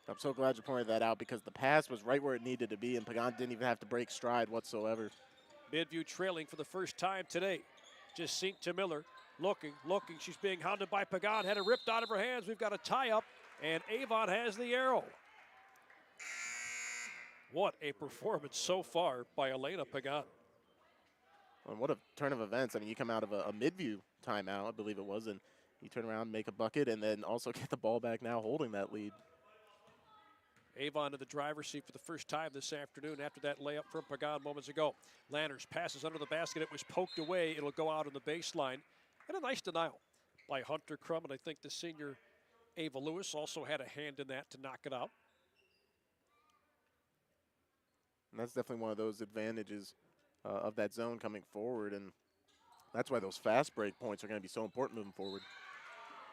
Speaker 4: I'm so glad you pointed that out because the pass was right where it needed to be, and Pagan didn't even have to break stride whatsoever.
Speaker 1: Midview trailing for the first time today. Just sink to Miller. Looking. She's being hounded by Pagan. Had it ripped out of her hands. We've got a tie-up, and Avon has the arrow. What a performance so far by Elena Pagan.
Speaker 4: And what a turn of events. I mean, you come out of a Midview timeout, I believe it was, and you turn around, make a bucket, and then also get the ball back now holding that lead.
Speaker 1: Avon in the driver's seat for the first time this afternoon after that layup from Pagan moments ago. Landers passes under the basket. It was poked away. It'll go out on the baseline. And a nice denial by Hunter Crum, and I think the senior Ava Lewis also had a hand in that to knock it out.
Speaker 4: And that's definitely one of those advantages of that zone coming forward, and that's why those fast break points are going to be so important moving forward.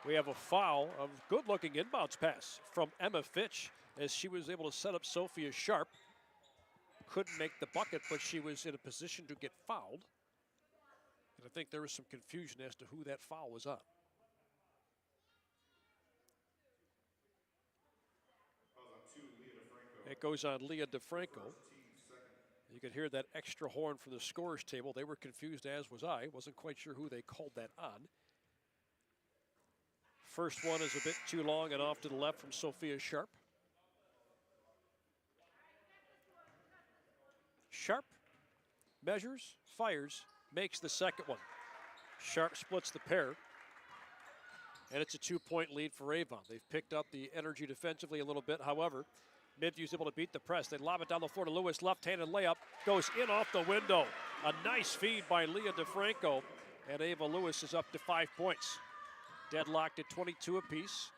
Speaker 1: We have a foul, a good-looking inbounds pass from Emma Fitch as she was able to set up Sophia Sharp. Couldn't make the bucket, but she was in a position to get fouled. And I think there was some confusion as to who that foul was on. It goes on Leah DeFranco. You could hear that extra horn from the scorer's table. They were confused, as was I. Wasn't quite sure who they called that on. First one is a bit too long and off to the left from Sophia Sharp. Sharp measures, fires, makes the second one. Sharp splits the pair. and it's a 2-point lead for Avon. They've picked up the energy defensively a little bit. However, Midview's able to beat the press. They lob it down the floor to Lewis. Left-handed layup goes in off the window. A nice feed by Leah DeFranco, and Ava Lewis is up to 5 points. Deadlocked at 22 apiece.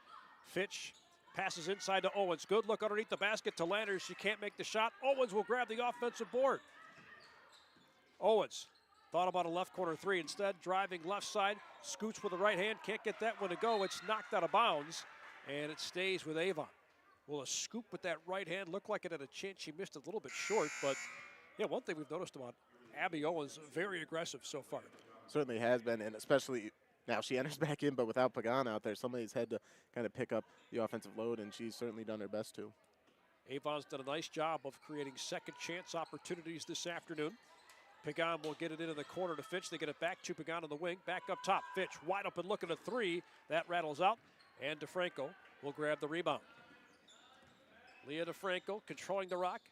Speaker 1: Fitch passes inside to Owens. Good look underneath the basket to Landers. She can't make the shot. Owens will grab the offensive board. Owens thought about a left corner three. Instead, driving left side. Scoots with the right hand. Can't get that one to go. It's knocked out of bounds, and it stays with Avon. Will a scoop with that right hand look like it had a chance? She missed a little bit short, but yeah, one thing we've noticed about Abby Owens, very aggressive so far.
Speaker 4: Certainly has been, and especially now she enters back in, but without Pagan out there, somebody's had to kind of pick up the offensive load, and she's certainly done her best to.
Speaker 1: Avon's done a nice job of creating second chance opportunities this afternoon. Pagan will get it into the corner to Fitch. They get it back to Pagan on the wing. Back up top. Fitch wide open looking at three. That rattles out, and DeFranco will grab the rebound. Leah DeFranco controlling the rock.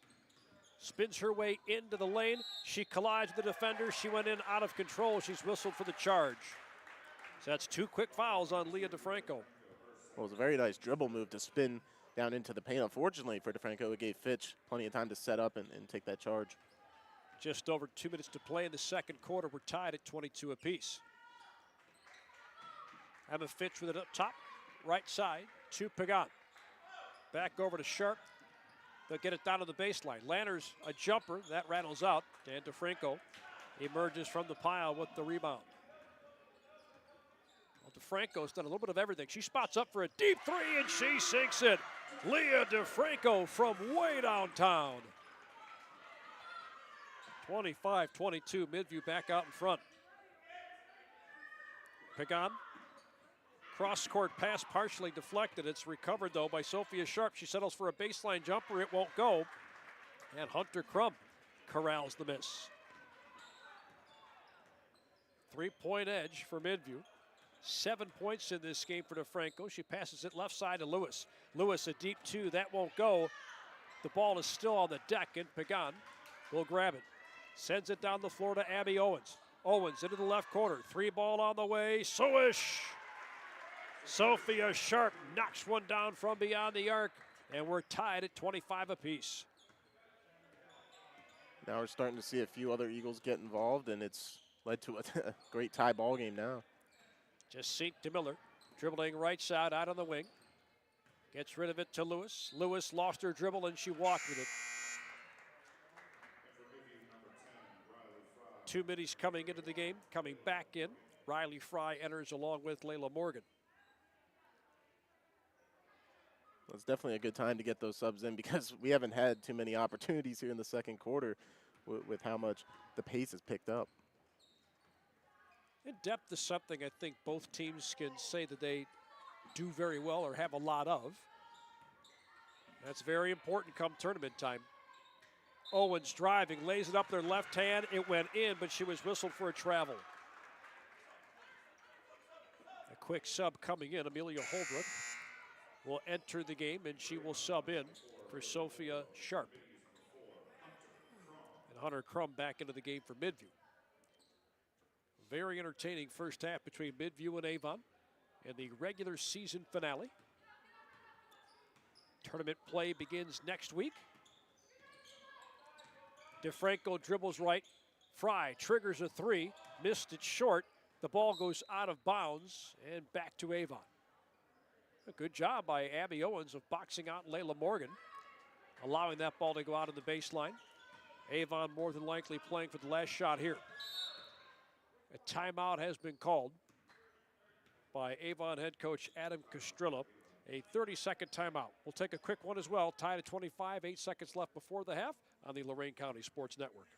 Speaker 1: Spins her way into the lane. She collides with the defender. She went in out of control. She's whistled for the charge. So that's 2 quick fouls on Leah DeFranco.
Speaker 4: Well, it was a very nice dribble move to spin down into the paint. Unfortunately for DeFranco, it gave Fitch plenty of time to set up and take that charge.
Speaker 1: Just over 2 minutes to play in the second quarter. We're tied at 22 apiece. Emma Fitch with it up top, right side to Pagan. Back over to Sharp. They'll get it down to the baseline. Landers, a jumper. That rattles out. And DeFranco emerges from the pile with the rebound. Well, DeFranco's done a little bit of everything. She spots up for a deep three, and she sinks it. Leah DeFranco from way downtown. 25-22, Midview back out in front. Pagan. Cross-court pass partially deflected. It's recovered, though, by Sophia Sharp. She settles for a baseline jumper. It won't go. And Hunter Crum corrals the miss. 3-point edge for Midview. 7 points in this game for DeFranco. She passes it left side to Lewis. Lewis a deep two. That won't go. The ball is still on the deck, and Pagan will grab it. Sends it down the floor to Abby Owens. Owens into the left corner. 3 ball on the way. Swish! Sophia Sharp knocks one down from beyond the arc, and we're tied at 25 apiece.
Speaker 4: Now we're starting to see a few other Eagles get involved, and it's led to a great tie ball game now.
Speaker 1: Just sink to Miller, dribbling right side out on the wing. Gets rid of it to Lewis. Lewis lost her dribble, and she walked with it. 2 middies coming into the game, coming back in. Riley Fry enters along with Layla Morgan.
Speaker 4: Well, it's definitely a good time to get those subs in because we haven't had too many opportunities here in the second quarter with how much the pace has picked up.
Speaker 1: And depth is something I think both teams can say that they do very well or have a lot of. That's very important come tournament time. Owens driving, lays it up their left hand. It went in, but she was whistled for a travel. A quick sub coming in. Amelia Holbrook will enter the game, and she will sub in for Sophia Sharp. And Hunter Crum back into the game for Midview. Very entertaining first half between Midview and Avon in the regular season finale. Tournament play begins next week. DeFranco dribbles right. Fry triggers a three, missed it short. The ball goes out of bounds and back to Avon. A good job by Abby Owens of boxing out Layla Morgan, allowing that ball to go out on the baseline. Avon more than likely playing for the last shot here. A timeout has been called by Avon head coach Adam Castrilla. A 30-second timeout. We'll take a quick one as well. Tied at 25, 8 seconds left before the half on the Lorain County Sports Network.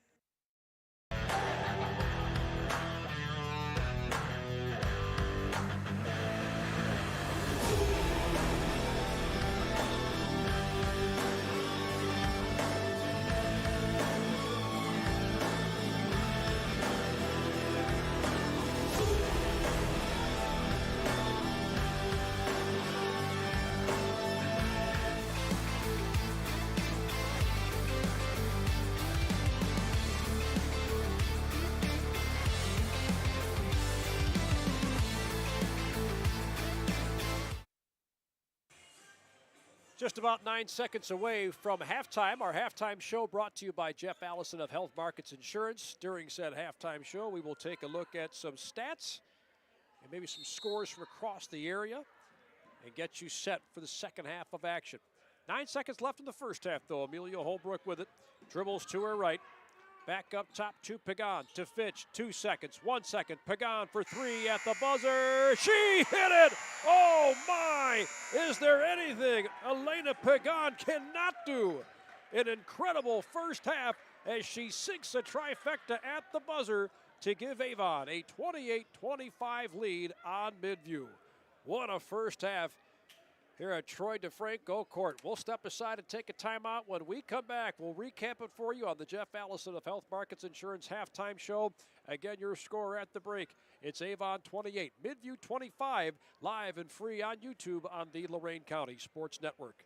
Speaker 1: Just about 9 seconds away from halftime. Our halftime show brought to you by Jeff Allison of Health Markets Insurance. During said halftime show, we will take a look at some stats and maybe some scores from across the area and get you set for the second half of action. 9 seconds left in the first half, though. Amelia Holbrook with it. Dribbles to her right. Back up top to Pagan, to Fitch, 2 seconds, 1 second. Pagan for three at the buzzer. She hit it! Oh my! Is there anything Elena Pagan cannot do? An incredible first half as she sinks a trifecta at the buzzer to give Avon a 28-25 lead on Midview. What a first half here at Troy DeFranco Court. We'll step aside and take a timeout. When we come back, we'll recap it for you on the Jeff Allison of Health Markets Insurance halftime show. Again, your score at the break. It's Avon 28, Midview 25, live and free on YouTube on the Lorain County Sports Network.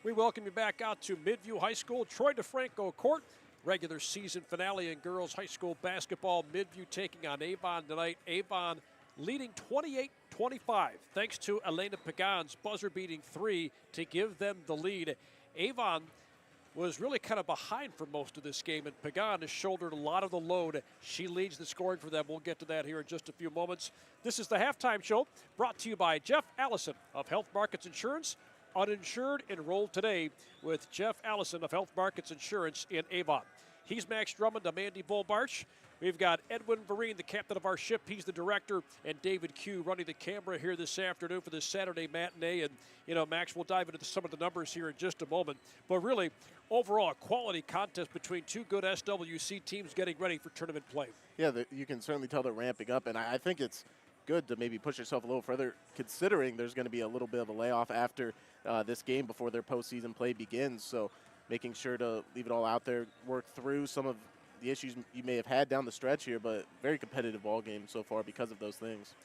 Speaker 1: We welcome you back out to Midview High School, Troy DeFranco Court. Regular season finale in girls high school basketball. Midview taking on Avon tonight. Avon leading 28-25 thanks to Elena Pagan's buzzer-beating three to give them the lead. Avon was really kind of behind for most of this game, and Pagan has shouldered a lot of the load. She leads the scoring for them. We'll get to that here in just a few moments. This is the halftime show brought to you by Jeff Allison of Health Markets Insurance. Uninsured, enroll today with Jeff Allison of Health Markets Insurance in Avon. He's Max Drummond. I'm Andy Bullbarch. We've got Edwin Vereen, the captain of our ship. He's the director, and David Q running the camera here this afternoon for this Saturday matinee. And, Max, we'll dive into some of the numbers here in just a moment. But really, overall, a quality contest between two good SWC teams getting ready for tournament play.
Speaker 4: Yeah, you can certainly tell they're ramping up, and I think it's good to maybe push yourself a little further, considering there's going to be a little bit of a layoff after this game before their postseason play begins. So making sure to leave it all out there, work through some of the issues you may have had down the stretch here, but very competitive ball game so far because of those things.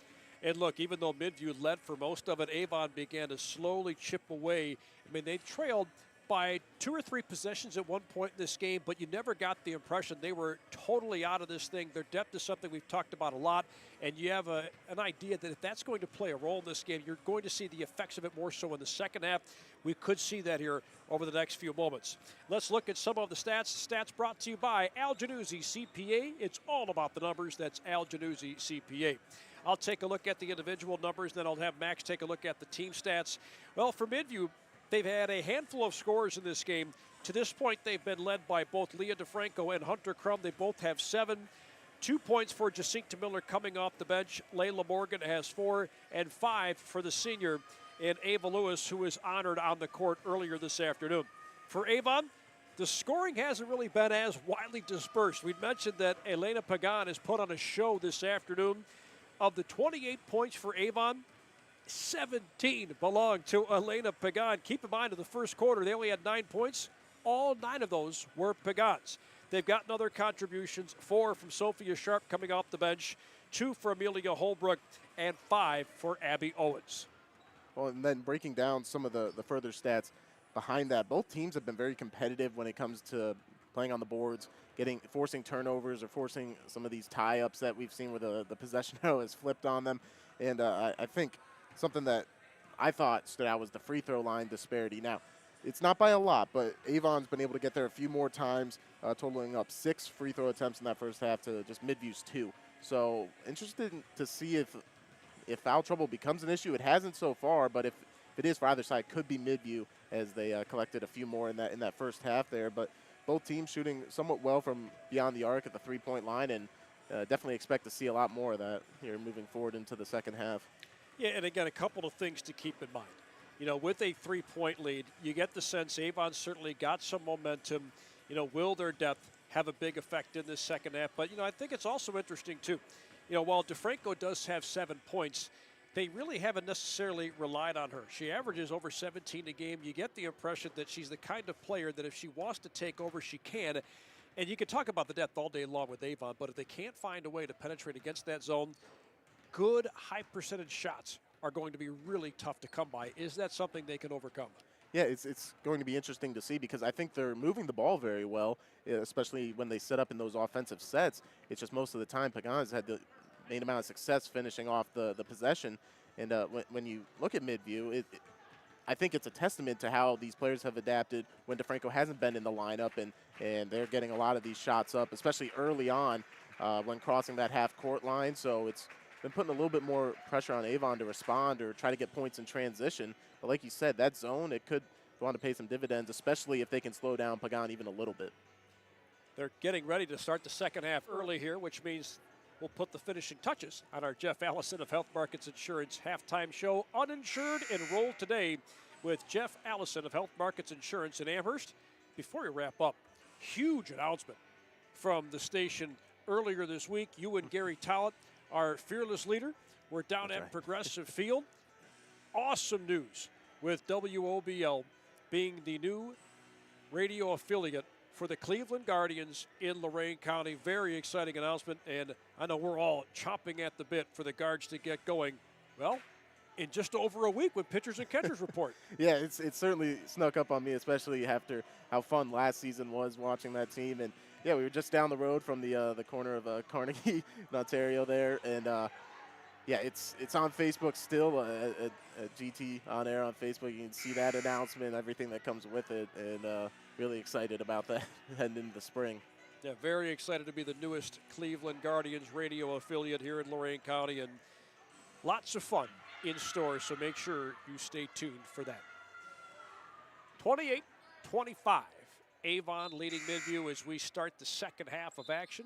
Speaker 1: And look, even though Midview led for most of it, Avon began to slowly chip away. I mean, they trailed by 2 or 3 possessions at one point in this game, but you never got the impression they were totally out of this thing. Their depth is something we've talked about a lot, and you have an idea that if that's going to play a role in this game, you're going to see the effects of it more so in the second half. We could see that here over the next few moments. Let's look at some of the stats. Stats brought to you by Al Januzzi CPA. It's all about the numbers. That's Al Januzzi CPA. I'll take a look at the individual numbers, then I'll have Max take a look at the team stats. Well, for Midview, they've had a handful of scores in this game. To this point, they've been led by both Leah DeFranco and Hunter Crum. They both have 7. 2 points for Jacinta Miller coming off the bench. Layla Morgan has 4, and 5 for the senior in Ava Lewis, who was honored on the court earlier this afternoon. For Avon, the scoring hasn't really been as widely dispersed. We mentioned that Elena Pagan has put on a show this afternoon. Of the 28 points for Avon, 17 belong to Elena Pagan. Keep in mind, in the first quarter, they only had 9 points. All 9 of those were Pagan's. They've gotten other contributions, 4 from Sophia Sharp coming off the bench, 2 for Amelia Holbrook, and 5 for Abby Owens.
Speaker 4: Well, and then breaking down some of the further stats behind that, both teams have been very competitive when it comes to playing on the boards, forcing turnovers or forcing some of these tie-ups that we've seen where the possession arrow has flipped on them. And I think something that I thought stood out was the free throw line disparity. Now, it's not by a lot, but Avon's been able to get there a few more times, totaling up 6 free throw attempts in that first half to just Midview's 2. So interested to see if foul trouble becomes an issue. It hasn't so far, but if it is for either side, could be Midview as they collected a few more in that first half there. But both teams shooting somewhat well from beyond the arc at the three-point line, and definitely expect to see a lot more of that here moving forward into the second half.
Speaker 1: Yeah, and again, a couple of things to keep in mind. With a 3-point lead, you get the sense Avon certainly got some momentum. Will their depth have a big effect in this second half? But, I think it's also interesting, too. While DeFranco does have 7 points, they really haven't necessarily relied on her. She averages over 17 a game. You get the impression that she's the kind of player that if she wants to take over, she can. And you can talk about the depth all day long with Avon, but if they can't find a way to penetrate against that zone, good high percentage shots are going to be really tough to come by. Is that something they can overcome?
Speaker 4: Yeah, it's going to be interesting to see because I think they're moving the ball very well, especially when they set up in those offensive sets. It's just most of the time Pagan's had the main amount of success finishing off the possession. And when you look at Midview, I think it's a testament to how these players have adapted when DeFranco hasn't been in the lineup, and they're getting a lot of these shots up, especially early on when crossing that half-court line. So it's been putting a little bit more pressure on Avon to respond or try to get points in transition. But like you said, that zone, it could go on to pay some dividends, especially if they can slow down Pagan even a little bit.
Speaker 1: They're getting ready to start the second half early here, which means we'll put the finishing touches on our Jeff Allison of Health Markets Insurance halftime show. Uninsured, enroll today with Jeff Allison of Health Markets Insurance in Amherst. Before we wrap up, huge announcement from the station earlier this week. You and Gary Tollett, our fearless leader, were down at Progressive Field. Awesome news with WOBL being the new radio affiliate for the Cleveland Guardians in Lorain County. Very exciting announcement, and I know we're all chomping at the bit for the Guards to get going. Well, in just over a week with pitchers and catchers report.
Speaker 4: Yeah, it's certainly snuck up on me, especially after how fun last season was watching that team. And yeah, we were just down the road from the corner of Carnegie in Ontario there, and yeah, it's on Facebook still. At GT on air on Facebook, you can see that announcement, everything that comes with it, and really excited about that heading into the spring.
Speaker 1: Yeah, very excited to be the newest Cleveland Guardians radio affiliate here in Lorain County, and lots of fun in store, so make sure you stay tuned for that. 28-25, Avon leading Midview as we start the second half of action.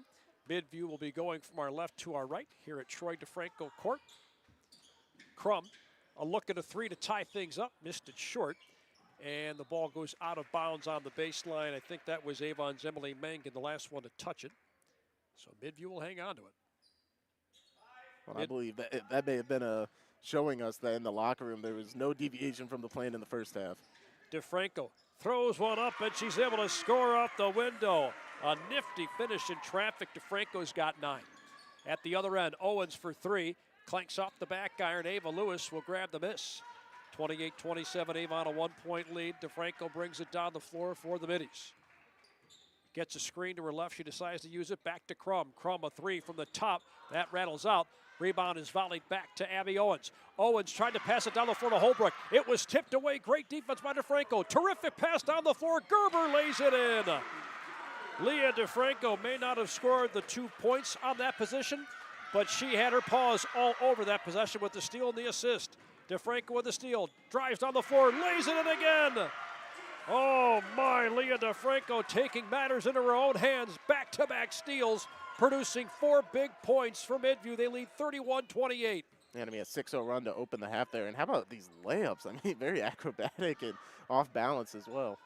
Speaker 1: Midview will be going from our left to our right here at Troy DeFranco Court. Crum, a look at a three to tie things up, missed it short, and the ball goes out of bounds on the baseline. I think that was Avon's Emily Mangan, the last one to touch it. So Midview will hang on to it.
Speaker 4: Well, I believe that may have been showing us that in the locker room there was no deviation from the plan in the first half.
Speaker 1: DeFranco throws one up, and she's able to score off the window. A nifty finish in traffic. DeFranco's got 9. At the other end, Owens for 3. Clanks off the back iron. Ava Lewis will grab the miss. 28-27, Avon a 1-point lead. DeFranco brings it down the floor for the Middies. Gets a screen to her left. She decides to use it. Back to Crum. Crum a 3 from the top. That rattles out. Rebound is volleyed back to Abby Owens. Owens tried to pass it down the floor to Holbrook. It was tipped away. Great defense by DeFranco. Terrific pass down the floor. Gerber lays it in. Leah DeFranco may not have scored the 2 points on that position, but she had her paws all over that possession with the steal and the assist. DeFranco with the steal. Drives down the floor. Lays it in again. Oh my, Leah DeFranco taking matters into her own hands. Back-to-back steals, producing 4 big points for Midview. They lead 31-28.
Speaker 4: And I mean, a 6-0 run to open the half there. And how about these layups? I mean, very acrobatic and off balance as well.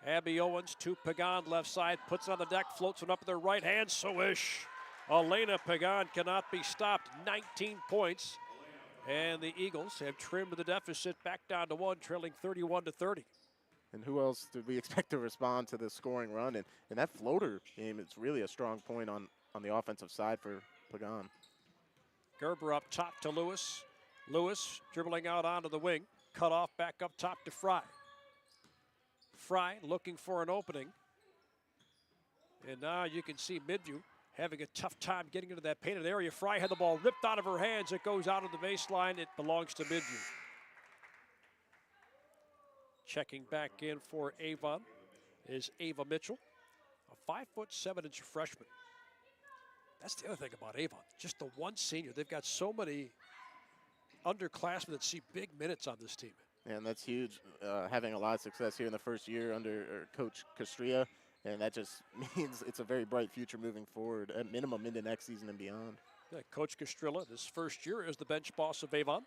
Speaker 1: Abby Owens to Pagan, left side, puts it on the deck, floats it up with her right hand. Swish. Elena Pagan cannot be stopped. 19 points. And the Eagles have trimmed the deficit back down to 1, trailing 31-30.
Speaker 4: And who else did we expect to respond to this scoring run? And that floater game is really a strong point on the offensive side for Pagan.
Speaker 1: Gerber up top to Lewis. Lewis dribbling out onto the wing. Cut off back up top to Fry. Fry looking for an opening. And now you can see Midview having a tough time getting into that painted area. Fry had the ball ripped out of her hands. It goes out of the baseline. It belongs to Midview. Checking back in for Avon is Ava Mitchell, a 5'7" freshman. That's the other thing about Avon, just the one senior. They've got so many underclassmen that see big minutes on this team.
Speaker 4: And that's huge, having a lot of success here in the first year under Coach Castria. And that just means it's a very bright future moving forward, at minimum into next season and beyond.
Speaker 1: Yeah, Coach Castrilla, this first year as the bench boss of Avon.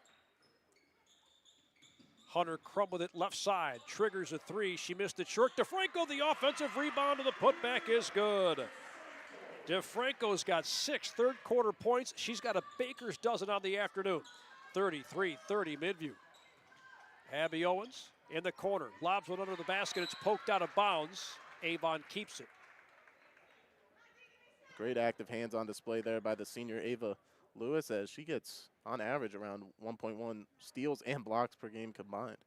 Speaker 1: Hunter Crum with it left side, triggers a 3. She missed it short. DeFranco, the offensive rebound, and the putback is good. DeFranco's got 6 third-quarter points. She's got a baker's dozen on the afternoon. 33-30 Midview. Abby Owens in the corner, lobs one under the basket. It's poked out of bounds. Avon keeps it.
Speaker 4: Great active hands on display there by the senior Ava Lewis, as she gets on average around 1.1 steals and blocks per game combined.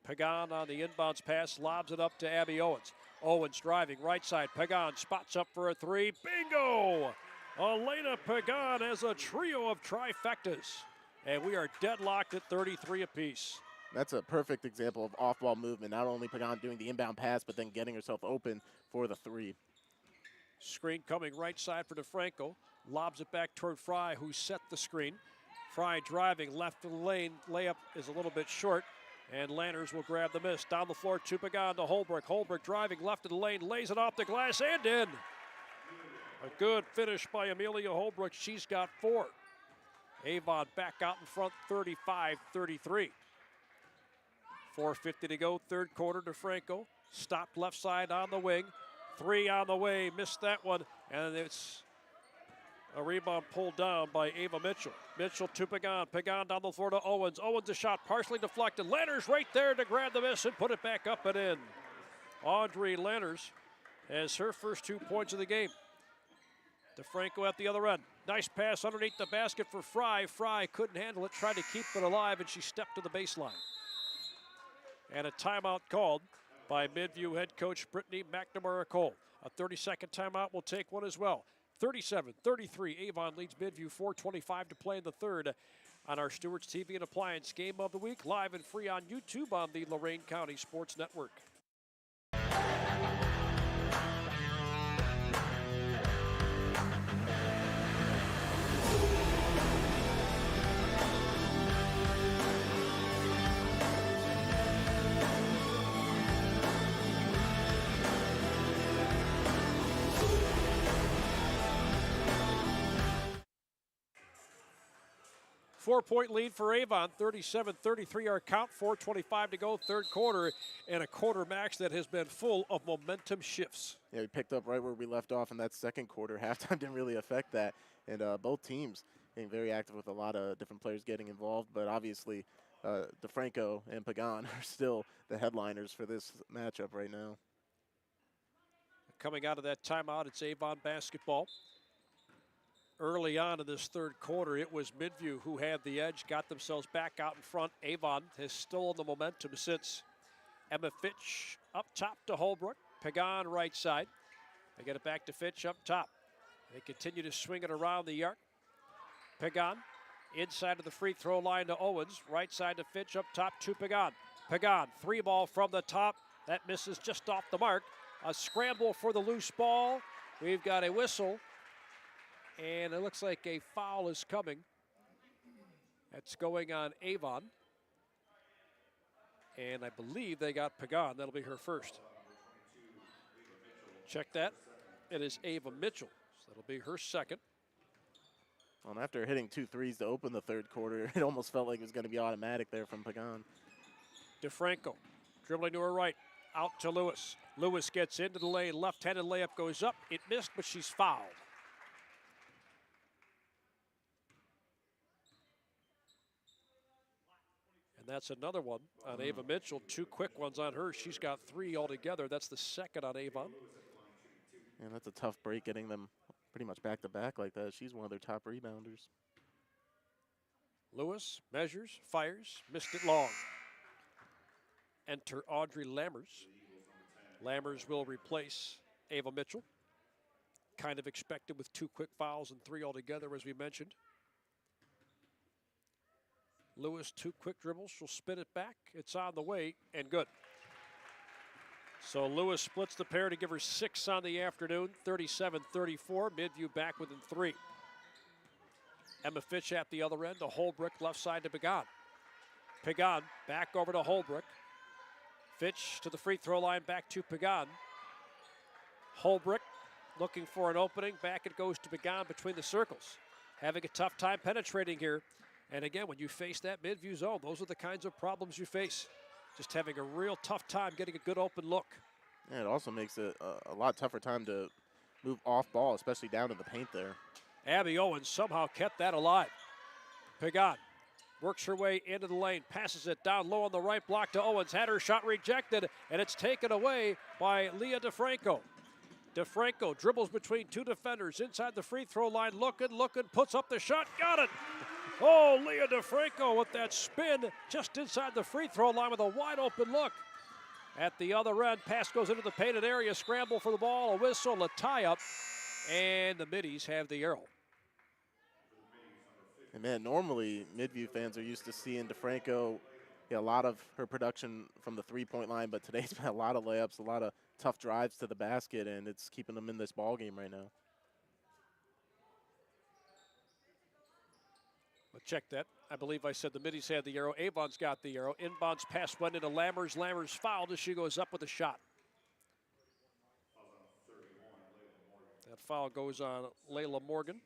Speaker 1: Pagan on the inbounds pass, lobs it up to Abby Owens. Owens driving right side. Pagan spots up for a 3. Bingo! Elena Pagan has a trio of trifectas. And we are deadlocked at 33 apiece.
Speaker 4: That's a perfect example of off-ball movement. Not only Pagan doing the inbound pass, but then getting herself open for the 3.
Speaker 1: Screen coming right side for DeFranco. Lobs it back toward Fry, who set the screen. Fry driving left of the lane. Layup is a little bit short. And Lanners will grab the miss. Down the floor to Pagan to Holbrook. Holbrook driving left of the lane. Lays it off the glass and in. A good finish by Amelia Holbrook. She's got 4. Avon back out in front, 35-33. 4:50 to go, third quarter. DeFranco stopped left side on the wing. 3 on the way, missed that one, and it's a rebound pulled down by Ava Mitchell. Mitchell to Pagan. Pagan down the floor to Owens. Owens a shot partially deflected. Lanners right there to grab the miss and put it back up and in. Audrey Lanners has her first 2 points of the game. DeFranco at the other end. Nice pass underneath the basket for Fry. Fry couldn't handle it, tried to keep it alive, and she stepped to the baseline. And a timeout called by Midview head coach Brittany McNamara Cole. A 30-second timeout will take one as well. 37-33, Avon leads Midview, 4:25 to play in the third on our Stewart's TV and Appliance Game of the Week, live and free on YouTube on the Lorain County Sports Network. 4-point lead for Avon, 37-33 our count, 4:25 to go, third quarter, and a quarter match that has been full of momentum shifts.
Speaker 4: Yeah, we picked up right where we left off in that second quarter. Halftime didn't really affect that, and both teams being very active with a lot of different players getting involved, but obviously DeFranco and Pagan are still the headliners for this matchup right now.
Speaker 1: Coming out of that timeout, it's Avon basketball. Early on in this third quarter, it was Midview who had the edge, got themselves back out in front. Avon has stolen the momentum since. Emma Fitch up top to Holbrook. Pagan right side. They get it back to Fitch up top. They continue to swing it around the arc. Pagan inside of the free throw line to Owens. Right side to Fitch up top to Pagan. Pagan, three ball from the top. That misses just off the mark. A scramble for the loose ball. We've got a whistle. And it looks like a foul is coming. That's going on Avon. And I believe they got Pagan. That'll be her first. Check that. It is Ava Mitchell. So that'll be her second.
Speaker 4: Well, and after hitting 2 threes to open the third quarter, it almost felt like it was going to be automatic there from Pagan.
Speaker 1: DeFranco dribbling to her right. Out to Lewis. Lewis gets into the lane. Left-handed layup goes up. It missed, but she's fouled. And that's another one on Ava Mitchell. 2 quick ones on her. She's got 3 altogether. That's the second on Avon.
Speaker 4: And that's a tough break, getting them pretty much back-to-back like that. She's one of their top rebounders.
Speaker 1: Lewis measures, fires, missed it long. Enter Audrey Lammers. Lammers will replace Ava Mitchell. Kind of expected with 2 quick fouls and 3 altogether, as we mentioned. Lewis, 2 quick dribbles. She'll spin it back. It's on the way and good. So Lewis splits the pair to give her 6 on the afternoon. 37-34. Midview back within 3. Emma Fitch at the other end. To Holbrook, left side to Pagan. Pagan back over to Holbrook. Fitch to the free throw line, back to Pagan. Holbrook looking for an opening. Back it goes to Pagan between the circles. Having a tough time penetrating here. And again, when you face that Midview zone, those are the kinds of problems you face. Just having a real tough time getting a good open look.
Speaker 4: Yeah, it also makes it a lot tougher time to move off ball, especially down in the paint there.
Speaker 1: Abby Owens somehow kept that alive. Pagan works her way into the lane, passes it down low on the right block to Owens. Had her shot rejected, and it's taken away by Leah DeFranco. DeFranco dribbles between 2 defenders inside the free throw line, looking, puts up the shot, got it. Oh, Leah DeFranco with that spin just inside the free throw line with a wide open look. At the other end, pass goes into the painted area, scramble for the ball, a whistle, a tie-up, and the Middies have the arrow.
Speaker 4: And man, normally Midview fans are used to seeing DeFranco get a lot of her production from the three-point line, but today's been a lot of layups, a lot of tough drives to the basket, and it's keeping them in this ball game right now.
Speaker 1: But check that. I believe I said the Middies had the arrow. Avon's got the arrow. Inbounds pass went into Lammers. Lammers fouled as she goes up with a shot. That foul goes on Layla Morgan.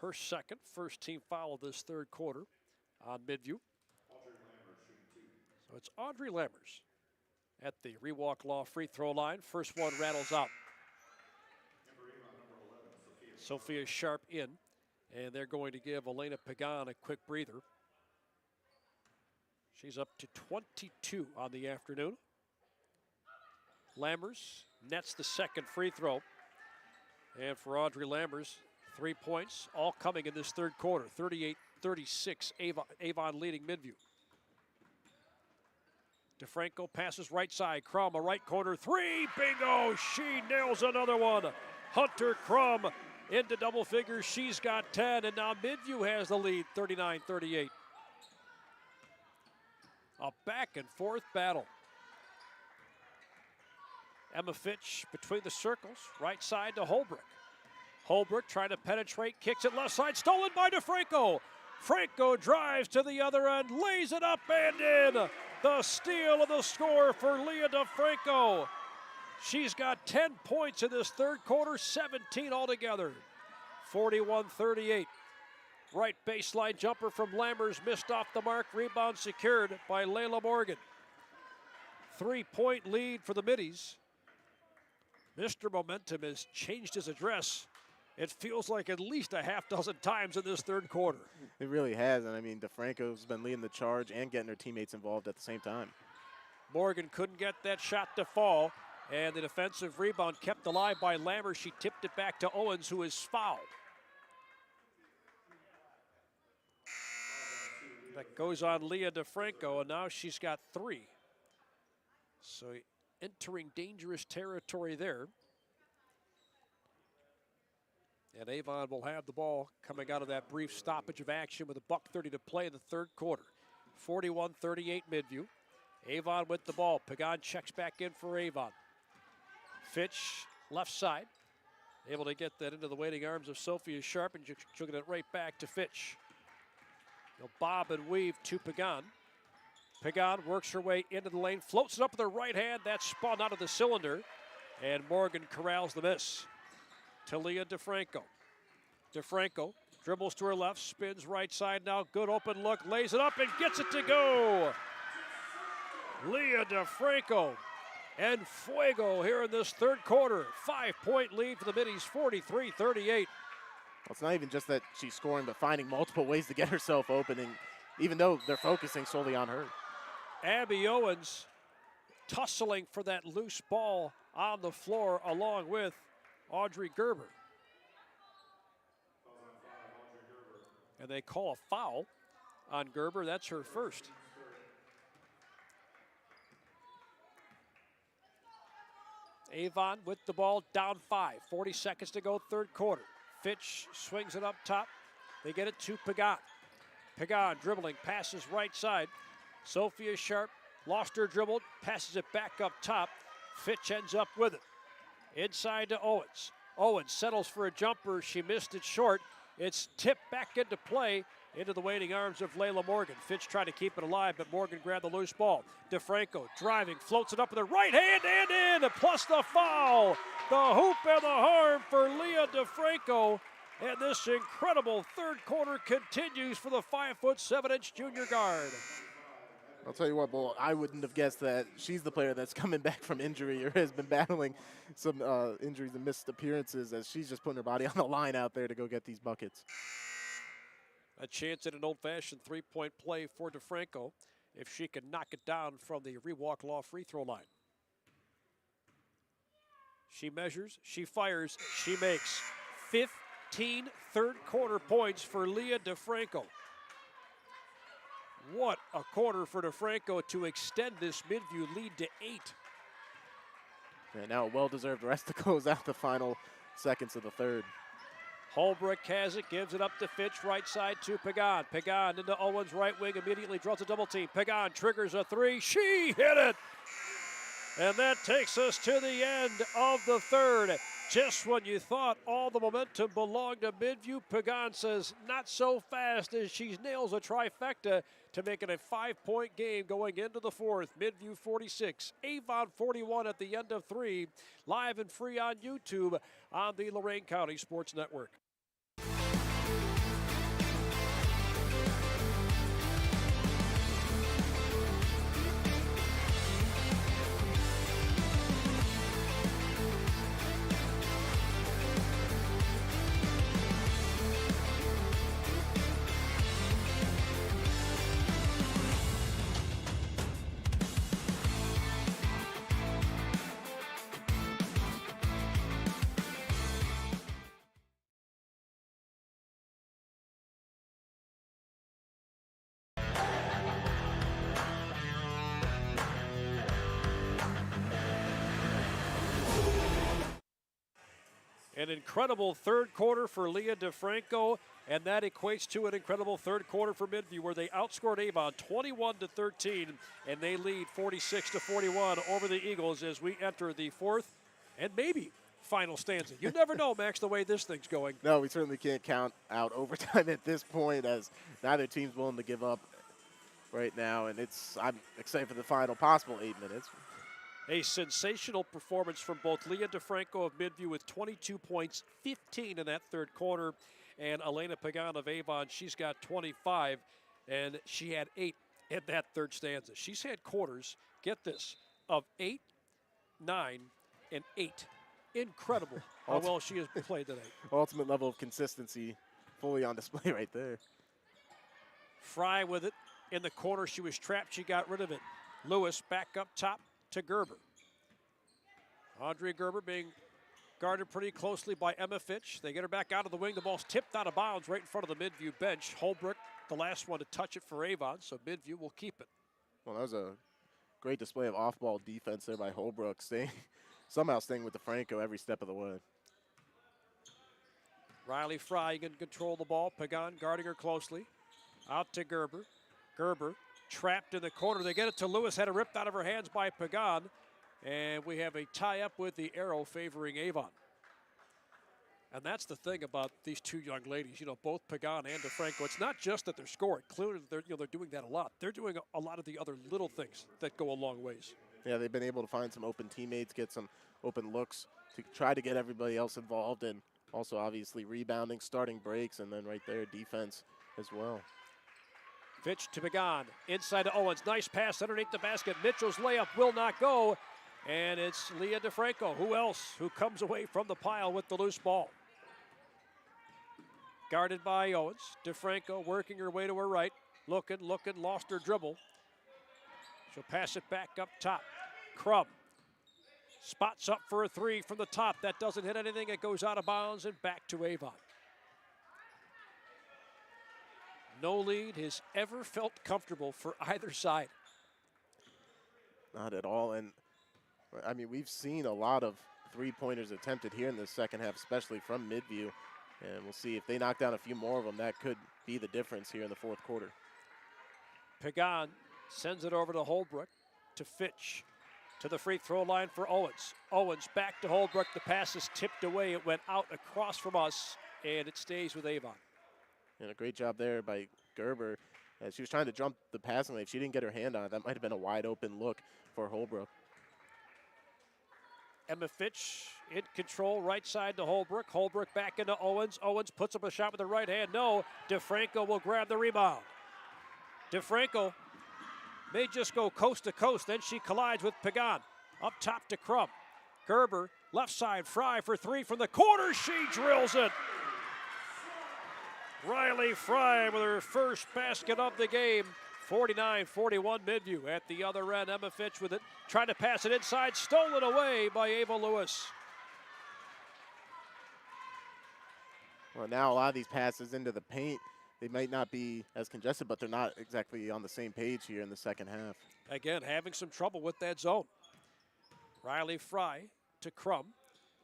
Speaker 1: Her second, first team foul of this third quarter on Midview. So it's Audrey Lammers at the Rewalk Law free throw line. First one rattles out. Sophia Sharp in. And they're going to give Elena Pagan a quick breather. She's up to 22 on the afternoon. Lammers nets the second free throw. And for Audrey Lammers, 3 points, all coming in this third quarter. 38-36, Avon leading Midview. DeFranco passes right side. Crum, a right corner three. Bingo! She nails another one. Hunter Crum into double figures. She's got 10, and now Midview has the lead, 39-38. A back and forth battle. Emma Fitch between the circles, right side to Holbrook. Holbrook trying to penetrate, kicks it left side, stolen by DeFranco. Franco drives to the other end, lays it up and in. The steal of the score for Leah DeFranco. She's got 10 points in this third quarter, 17 altogether. 41-38. Right baseline jumper from Lammers, missed off the mark. Rebound secured by Layla Morgan. 3-point lead for the Middies. Mr. Momentum has changed his address. It feels like at least a half dozen times in this third quarter.
Speaker 4: It really has, and I mean, DeFranco's been leading the charge and getting her teammates involved at the same time.
Speaker 1: Morgan couldn't get that shot to fall, and the defensive rebound kept alive by Lammers. She tipped it back to Owens, who is fouled. That goes on Leah DeFranco, and now she's got 3. So entering dangerous territory there. And Avon will have the ball coming out of that brief stoppage of action with $1:30 to play in the third quarter. 41-38 Midview. Avon with the ball. Pagan checks back in for Avon. Fitch, left side. Able to get that into the waiting arms of Sophia Sharp, and she'll get it right back to Fitch. They'll bob and weave to Pagan. Pagan works her way into the lane, floats it up with her right hand. That's spun out of the cylinder, and Morgan corrals the miss. To Leah DeFranco. DeFranco dribbles to her left, spins right side now. Good open look, lays it up and gets it to go. Leah DeFranco and fuego here in this third quarter. 5-point lead for the Middies, 43-38.
Speaker 4: It's not even just that she's scoring, but finding multiple ways to get herself open, and even though they're focusing solely on her.
Speaker 1: Abby Owens tussling for that loose ball on the floor along with Audrey Gerber. And they call a foul on Gerber. That's her first. Avon with the ball, down 5. 40 seconds to go, third quarter. Fitch swings it up top. They get it to Pagan. Pagan dribbling, passes right side. Sophia Sharp lost her dribble, passes it back up top. Fitch ends up with it. Inside to Owens. Owens settles for a jumper. She missed it short. It's tipped back into play into the waiting arms of Layla Morgan. Fitch tried to keep it alive, but Morgan grabbed the loose ball. DeFranco driving, floats it up with her right hand and in, plus the foul. The hoop and the harm for Leah DeFranco. And this incredible third quarter continues for the 5'7" junior guard.
Speaker 4: I'll tell you what, Bull, I wouldn't have guessed that she's the player that's coming back from injury or has been battling some injuries and missed appearances, as she's just putting her body on the line out there to go get these buckets.
Speaker 1: A chance at an old-fashioned three-point play for DeFranco if she can knock it down from the Rewalk Law free throw line. She measures, she fires, she makes 15 third quarter points for Leah DeFranco. What a quarter for DeFranco to extend this Midview lead to 8.
Speaker 4: And now a well-deserved rest to close out the final seconds of the third.
Speaker 1: Holbrook has it, gives it up to Fitch, right side to Pagan. Pagan into Owens' right wing, immediately draws a double team. Pagan triggers a three, she hit it! And that takes us to the end of the third. Just when you thought all the momentum belonged to Midview, Pagan says not so fast as she nails a trifecta to make it a 5-point game going into the fourth. Midview 46, Avon 41 at the end of 3. Live and free on YouTube on the Lorain County Sports Network. An incredible third quarter for Leah DeFranco, and that equates to an incredible third quarter for Midview, where they outscored Avon 21-13, and they lead 46-41 over the Eagles as we enter the fourth and maybe final stanza. You never know, Max, the way this thing's going.
Speaker 4: No, we certainly can't count out overtime at this point, as neither team's willing to give up right now, and I'm excited for the final possible 8 minutes.
Speaker 1: A sensational performance from both Leah DeFranco of Midview with 22 points, 15 in that third quarter, and Elena Pagan of Avon, she's got 25, and she had 8 in that third stanza. She's had quarters, get this, of 8, 9, and 8. Incredible how well she has played today.
Speaker 4: Ultimate level of consistency fully on display right there.
Speaker 1: Fry with it in the corner. She was trapped. She got rid of it. Lewis back up top to Gerber. Audrey Gerber being guarded pretty closely by Emma Fitch. They get her back out of the wing. The ball's tipped out of bounds right in front of the Midview bench. Holbrook, the last one to touch it for Avon, so Midview will keep it.
Speaker 4: Well, that was a great display of off-ball defense there by Holbrook, somehow staying with DeFranco every step of the way.
Speaker 1: Riley Fry can control the ball. Pagan guarding her closely. Out to Gerber. Gerber trapped in the corner. They get it to Lewis. Had it ripped out of her hands by Pagan. And we have a tie-up with the arrow favoring Avon. And that's the thing about these two young ladies, you know, both Pagan and DeFranco. It's not just that they're scoring. Clearly, they're doing that a lot. They're doing a lot of the other little things that go a long ways.
Speaker 4: Yeah, they've been able to find some open teammates, get some open looks to try to get everybody else involved, and also obviously rebounding, starting breaks, and then right there, defense as well.
Speaker 1: Fitch to Pagan, inside to Owens. Nice pass underneath the basket. Mitchell's layup will not go, and it's Leah DeFranco. Who else who comes away from the pile with the loose ball? Guarded by Owens. DeFranco working her way to her right. Looking, lost her dribble. She'll pass it back up top. Crum spots up for a three from the top. That doesn't hit anything. It goes out of bounds and back to Avon. No lead has ever felt comfortable for either side.
Speaker 4: Not at all. And I mean, we've seen a lot of three-pointers attempted here in the second half, especially from Midview. And we'll see if they knock down a few more of them. That could be the difference here in the fourth quarter.
Speaker 1: Pagan sends it over to Holbrook, to Fitch, to the free throw line for Owens. Owens back to Holbrook. The pass is tipped away. It went out across from us, and it stays with Avon.
Speaker 4: And a great job there by Gerber. As she was trying to jump the passing lane, if she didn't get her hand on it, that might have been a wide open look for Holbrook.
Speaker 1: Emma Fitch in control, right side to Holbrook. Holbrook back into Owens. Owens puts up a shot with the right hand. No, DeFranco will grab the rebound. DeFranco may just go coast to coast. Then she collides with Pagan. Up top to Crum. Gerber, left side, Fry for three from the corner. She drills it. Riley Fry with her first basket of the game. 49-41 Midview. At the other end, Emma Fitch with it. Trying to pass it inside. Stolen away by Ava Lewis.
Speaker 4: Well, now a lot of these passes into the paint, they might not be as congested, but they're not exactly on the same page here in the second half.
Speaker 1: Again, having some trouble with that zone. Riley Fry to Crum.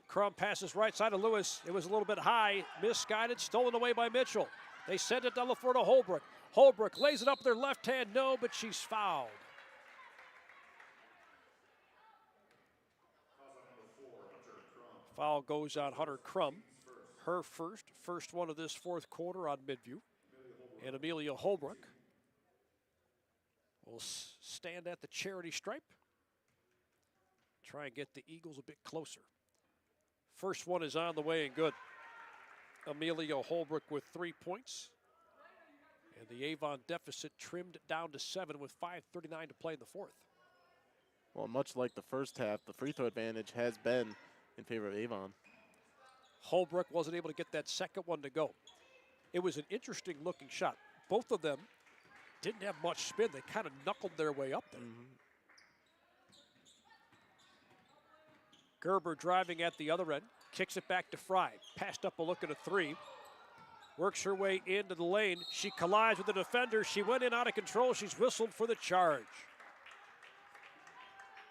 Speaker 1: Crum passes right side of Lewis. It was a little bit high, misguided, stolen away by Mitchell. They send it down the floor to Holbrook. Holbrook lays it up with her left hand, no, but she's fouled. Foul goes on Hunter Crum. Her first one of this fourth quarter on Midview. And Amelia Holbrook will stand at the charity stripe. Try and get the Eagles a bit closer. First one is on the way and good. Amelia Holbrook with 3 points. And the Avon deficit trimmed down to 7 with 5:39 to play in the fourth.
Speaker 4: Well, much like the first half, the free throw advantage has been in favor of Avon.
Speaker 1: Holbrook wasn't able to get that second one to go. It was an interesting looking shot. Both of them didn't have much spin. They kind of knuckled their way up there. Gerber driving at the other end. Kicks it back to Fry. Passed up a look at a three. Works her way into the lane. She collides with the defender. She went in out of control. She's whistled for the charge.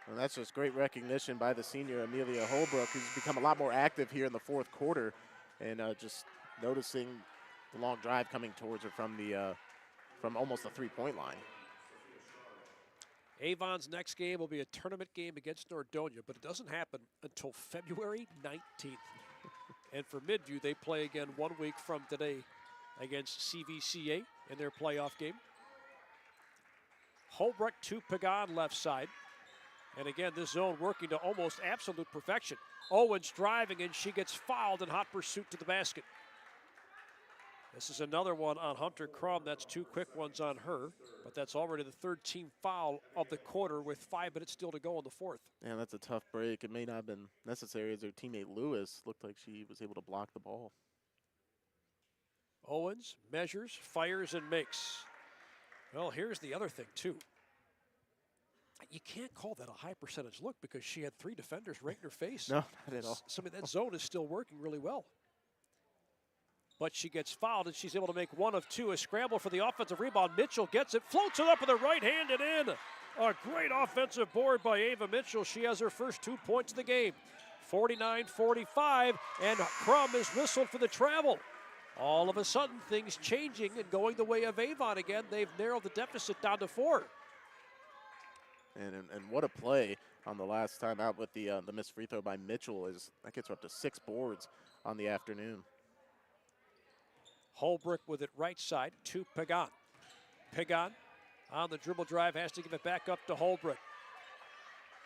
Speaker 4: And that's just great recognition by the senior Amelia Holbrook, who's become a lot more active here in the fourth quarter, and just noticing the long drive coming towards her from almost the three-point line.
Speaker 1: Avon's next game will be a tournament game against Nordonia, but it doesn't happen until February 19th. And for Midview, they play again 1 week from today against CVCA in their playoff game. Holbrook to Pagan left side. And again, this zone working to almost absolute perfection. Owens driving, and she gets fouled in hot pursuit to the basket. This is another one on Hunter Crum. That's 2 quick ones on her, but that's already the 3rd team foul of the quarter with 5 minutes still to go in the 4th.
Speaker 4: Yeah, that's a tough break. It may not have been necessary as their teammate Lewis looked like she was able to block the ball.
Speaker 1: Owens measures, fires, and makes. Well, here's the other thing, too. You can't call that a high percentage look because she had 3 defenders right in her face.
Speaker 4: No, not at all.
Speaker 1: So, I mean, that zone is still working really well. But she gets fouled, and she's able to make 1 of 2. A scramble for the offensive rebound. Mitchell gets it, floats it up with the right hand and in. A great offensive board by Ava Mitchell. She has her first 2 points of the game. 49-45, and Crum is whistled for the travel. All of a sudden, things changing and going the way of Avon again. They've narrowed the deficit down to 4.
Speaker 4: And what a play on the last time out with the missed free throw by Mitchell. That gets her up to 6 boards on the afternoon.
Speaker 1: Holbrook with it right side to Pagan. Pagan on the dribble drive has to give it back up to Holbrook.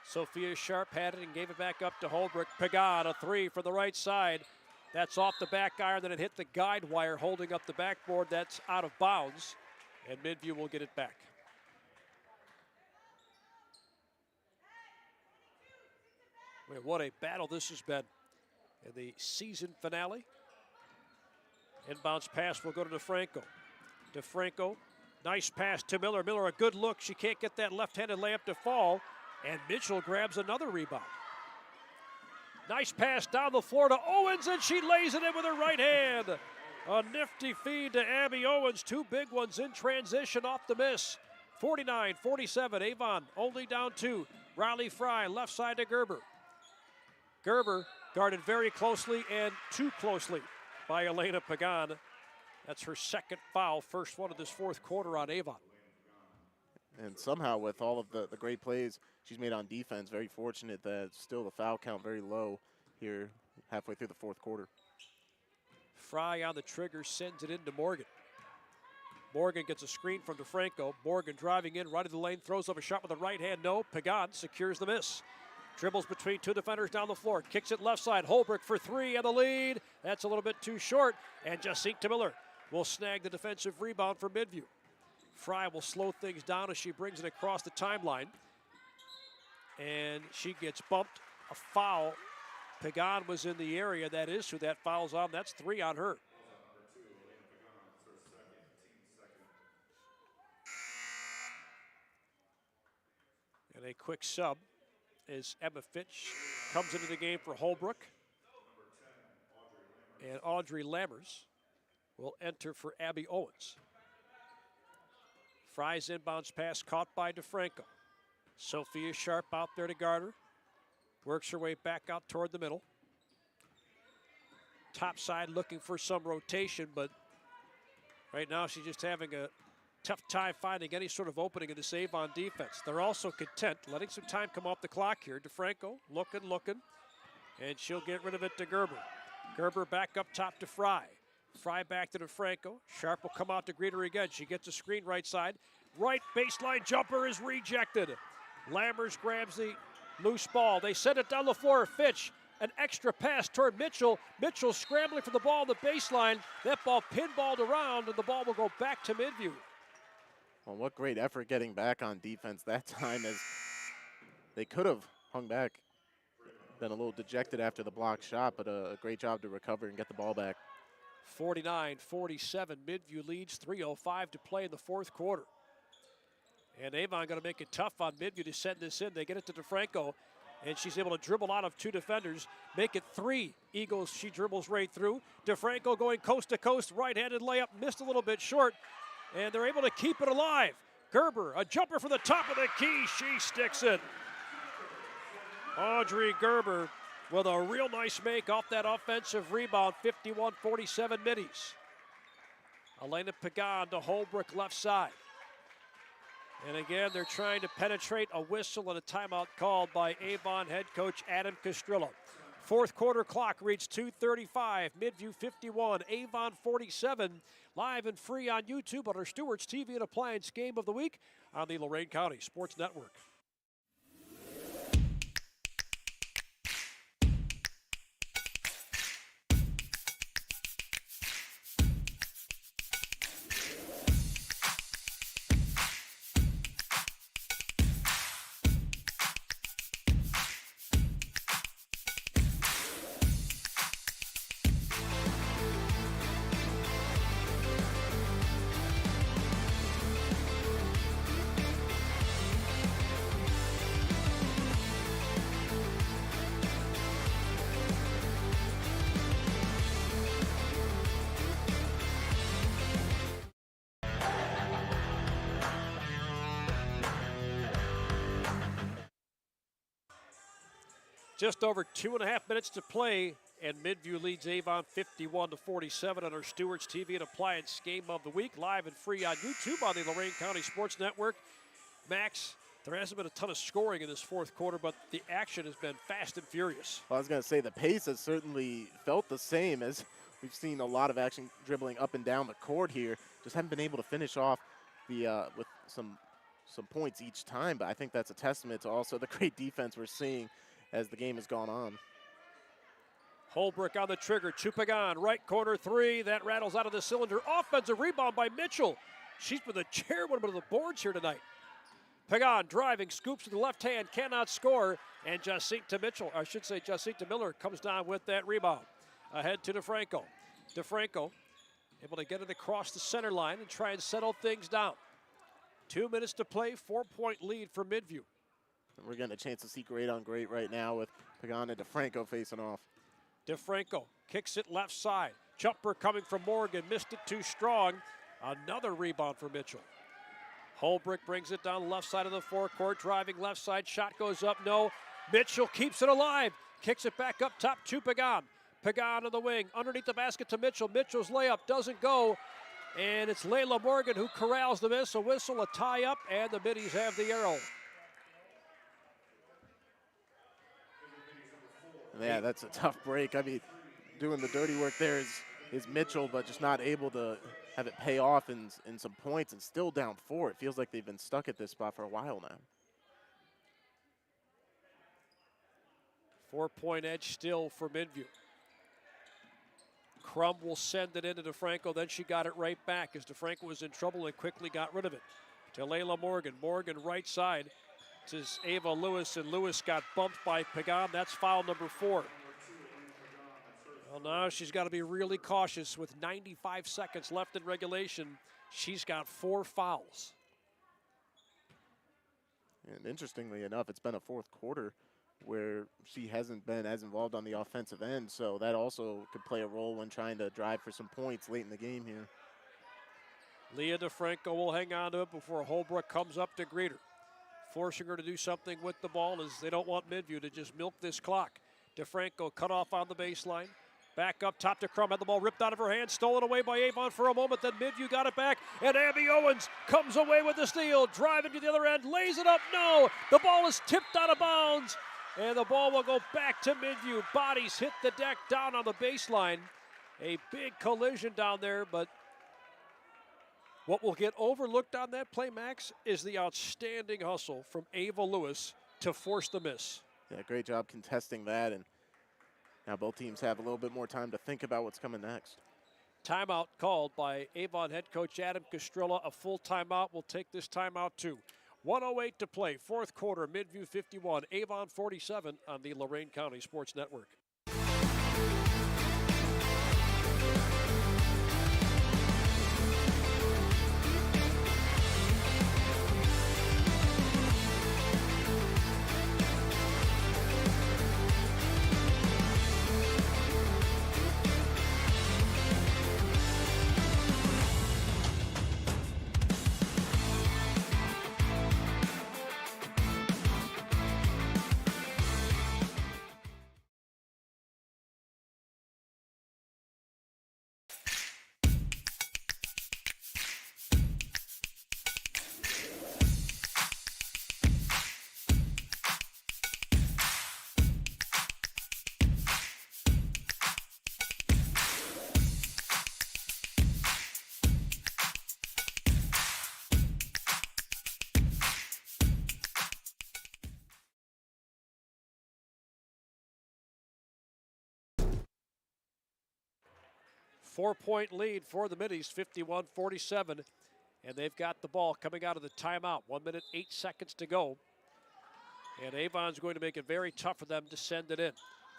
Speaker 1: Sophia Sharp had it and gave it back up to Holbrook. Pagan, a 3 for the right side. That's off the back iron, then it hit the guide wire holding up the backboard. That's out of bounds, and Midview will get it back. Wait, what a battle this has been in the season finale. Inbounds pass will go to DeFranco. DeFranco, nice pass to Miller. Miller, a good look. She can't get that left-handed layup to fall, and Mitchell grabs another rebound. Nice pass down the floor to Owens, and she lays it in with her right hand. A nifty feed to Abby Owens. 2 big ones in transition off the miss. 49-47, Avon only down 2. Riley Fry, left side to Gerber. Gerber guarded very closely and too closely by Elena Pagan. That's her 2nd foul, first one of this 4th quarter on Avon.
Speaker 4: And somehow with all of the great plays she's made on defense, very fortunate that still the foul count very low here halfway through the 4th quarter.
Speaker 1: Fry on the trigger, sends it into Morgan. Morgan gets a screen from DeFranco. Morgan driving in, right of the lane, throws up a shot with the right hand. No, Pagan secures the miss. Dribbles between 2 defenders down the floor. Kicks it left side. Holbrook for 3 and the lead. That's a little bit too short. And Jacinta Miller will snag the defensive rebound for Midview. Fry will slow things down as she brings it across the timeline. And she gets bumped. A foul. Pagan was in the area. That is who that foul's on. That's 3 on her. And a quick sub as Emma Fitch comes into the game for Holbrook. And Audrey Lammers will enter for Abby Owens. Fry's inbounds pass caught by DeFranco. Sophia Sharp out there to guard her. Works her way back out toward the middle. Top side looking for some rotation, but right now she's just having a tough time finding any sort of opening in this Avon defense. They're also content letting some time come off the clock here. DeFranco looking, and she'll get rid of it to Gerber. Gerber back up top to Fry. Fry back to DeFranco. Sharp will come out to greet her again. She gets a screen right side. Right baseline jumper is rejected. Lammers grabs the loose ball. They send it down the floor. Fitch, an extra pass toward Mitchell. Mitchell scrambling for the ball on the baseline. That ball pinballed around, and the ball will go back to Midview.
Speaker 4: Well, what great effort getting back on defense that time, as they could have hung back, been a little dejected after the block shot, but a great job to recover and get the ball back.
Speaker 1: 49-47, Midview leads, 3:05 to play in the 4th quarter. And Avon going to make it tough on Midview to send this in. They get it to DeFranco, and she's able to dribble out of 2 defenders, make it 3. Eagles, she dribbles right through. DeFranco going coast to coast, right-handed layup, missed a little bit short, and they're able to keep it alive. Gerber, a jumper from the top of the key, she sticks it. Audrey Gerber with a real nice make off that offensive rebound, 51-47 Middies. Elena Pagan to Holbrook left side. And again, they're trying to penetrate, a whistle and a timeout called by Avon head coach Adam Castrillo. Fourth quarter clock reads 2:35, Midview 51, Avon 47. Live and free on YouTube on our Stewart's TV and Appliance Game of the Week on the Lorain County Sports Network. Just over 2.5 minutes to play, and Midview leads Avon 51-47 on our Stewart's TV and Appliance Game of the Week, live and free on YouTube on the Lorain County Sports Network. Max, there hasn't been a ton of scoring in this fourth quarter, but the action has been fast and furious.
Speaker 4: Well, I was going to say the pace has certainly felt the same, as we've seen a lot of action dribbling up and down the court here. Just haven't been able to finish off the with some points each time, but I think that's a testament to also the great defense we're seeing as the game has gone on.
Speaker 1: Holbrook on the trigger, Chupagan, right corner three, that rattles out of the cylinder. Offensive rebound by Mitchell. She's been the chairwoman of the boards here tonight. Pagan driving, scoops with the left hand, cannot score, and Jacinta Mitchell, I should say Jacinta Miller, comes down with that rebound. Ahead to DeFranco. DeFranco able to get it across the center line and try and settle things down. 2 minutes to play, 4-point lead for Midview.
Speaker 4: We're getting a chance to see great on great right now with Pagan and DeFranco facing off.
Speaker 1: DeFranco kicks it left side. Jumper coming from Morgan, missed it too strong. Another rebound for Mitchell. Holbrook brings it down left side of the forecourt, driving left side, shot goes up, no. Mitchell keeps it alive, kicks it back up top to Pagan. Pagan on the wing, underneath the basket to Mitchell. Mitchell's layup doesn't go, and it's Layla Morgan who corrals the miss. A whistle, a tie up, and the Middies have the arrow.
Speaker 4: Yeah, that's a tough break. I mean, doing the dirty work there is Mitchell, but just not able to have it pay off in some points, and still down 4. It feels like they've been stuck at this spot for a while now.
Speaker 1: 4-point edge still for Midview. Crum will send it into DeFranco, then she got it right back as DeFranco was in trouble and quickly got rid of it. To Layla Morgan. Morgan right side. This is Ava Lewis, and Lewis got bumped by Pagan. That's foul number 4. Well, now she's got to be really cautious with 95 seconds left in regulation. She's got 4 fouls.
Speaker 4: And interestingly enough, it's been a fourth quarter where she hasn't been as involved on the offensive end, so that also could play a role when trying to drive for some points late in the game here.
Speaker 1: Leah DeFranco will hang on to it before Holbrook comes up to greet her, forcing her to do something with the ball as they don't want Midview to just milk this clock. DeFranco cut off on the baseline. Back up top to Crum, had the ball ripped out of her hand, stolen away by Avon for a moment, then Midview got it back, and Abby Owens comes away with the steal, driving to the other end, lays it up, no! The ball is tipped out of bounds, and the ball will go back to Midview. Bodies hit the deck down on the baseline. A big collision down there, but what will get overlooked on that play, Max, is the outstanding hustle from Ava Lewis to force the miss.
Speaker 4: Yeah, great job contesting that, and now both teams have a little bit more time to think about what's coming next.
Speaker 1: Timeout called by Avon head coach Adam Castrillo. A full timeout. We'll take this timeout too. 1:08 to play, fourth quarter, Midview 51, Avon 47 on the Lorain County Sports Network. 4-point lead for the Middies, 51-47. And they've got the ball coming out of the timeout. 1 minute, 8 seconds to go. And Avon's going to make it very tough for them to send it in.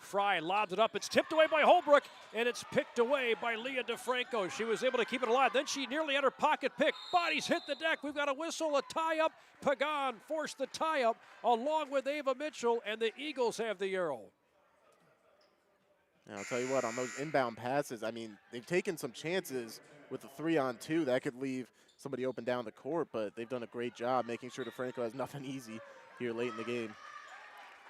Speaker 1: Fry lobs it up. It's tipped away by Holbrook, and it's picked away by Leah DeFranco. She was able to keep it alive. Then she nearly had her pocket pick. Bodies hit the deck. We've got a whistle, a tie-up. Pagan forced the tie-up along with Ava Mitchell, and the Eagles have the arrow.
Speaker 4: And I'll tell you what, on those inbound passes, I mean, they've taken some chances with the 3-on-2. That could leave somebody open down the court, but they've done a great job making sure DeFranco has nothing easy here late in the game.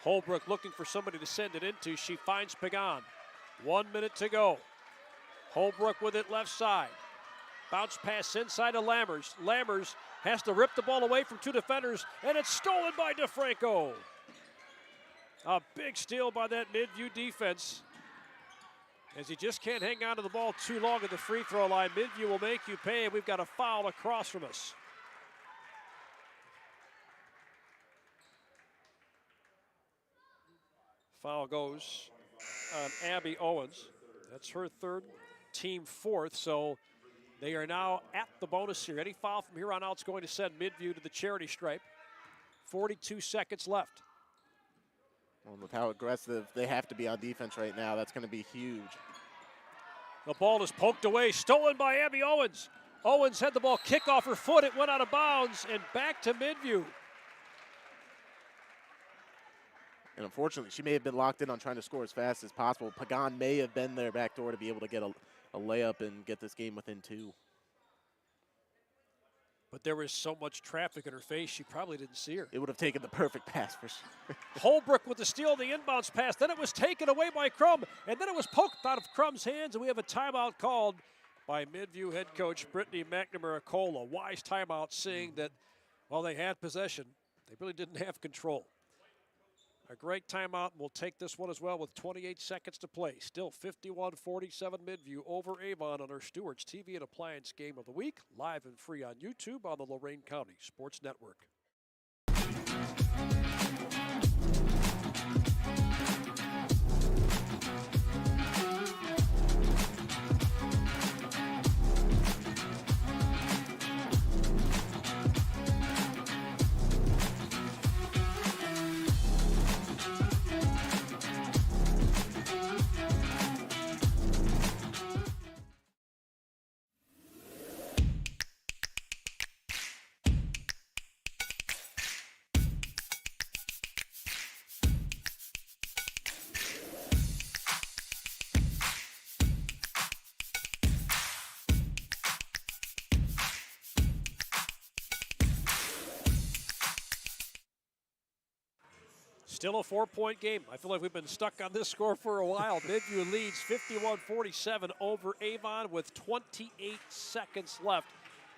Speaker 1: Holbrook looking for somebody to send it into. She finds Pagan. 1 minute to go. Holbrook with it left side. Bounce pass inside to Lammers. Lammers has to rip the ball away from two defenders, and it's stolen by DeFranco. A big steal by that Midview defense, as he just can't hang on to the ball too long at the free throw line. Midview will make you pay, and we've got a foul across from us. Foul goes on Abby Owens. That's her third, team fourth, so they are now at the bonus here. Any foul from here on out is going to send Midview to the charity stripe. 42 seconds left.
Speaker 4: Well, with how aggressive they have to be on defense right now, that's going to be huge.
Speaker 1: The ball is poked away, stolen by Abby Owens. Owens had the ball kick off her foot. It went out of bounds and back to Midview.
Speaker 4: And unfortunately, she may have been locked in on trying to score as fast as possible. Pagan may have been there back door to be able to get a layup and get this game within 2.
Speaker 1: But there was so much traffic in her face, she probably didn't see her.
Speaker 4: It would have taken the perfect pass for sure.
Speaker 1: Holbrook with the steal of the inbounds pass. Then it was taken away by Crum, and then it was poked out of Crum's hands, and we have a timeout called by Midview head coach Brittany McNamara-Cola. Wise timeout, seeing that while they had possession, they really didn't have control. A great timeout, and we'll take this one as well with 28 seconds to play. Still 51-47 Midview over Avon on our Stewart's TV and Appliance Game of the Week, live and free on YouTube on the Lorain County Sports Network. Still a 4-point game. I feel like we've been stuck on this score for a while. Midview leads 51-47 over Avon with 28 seconds left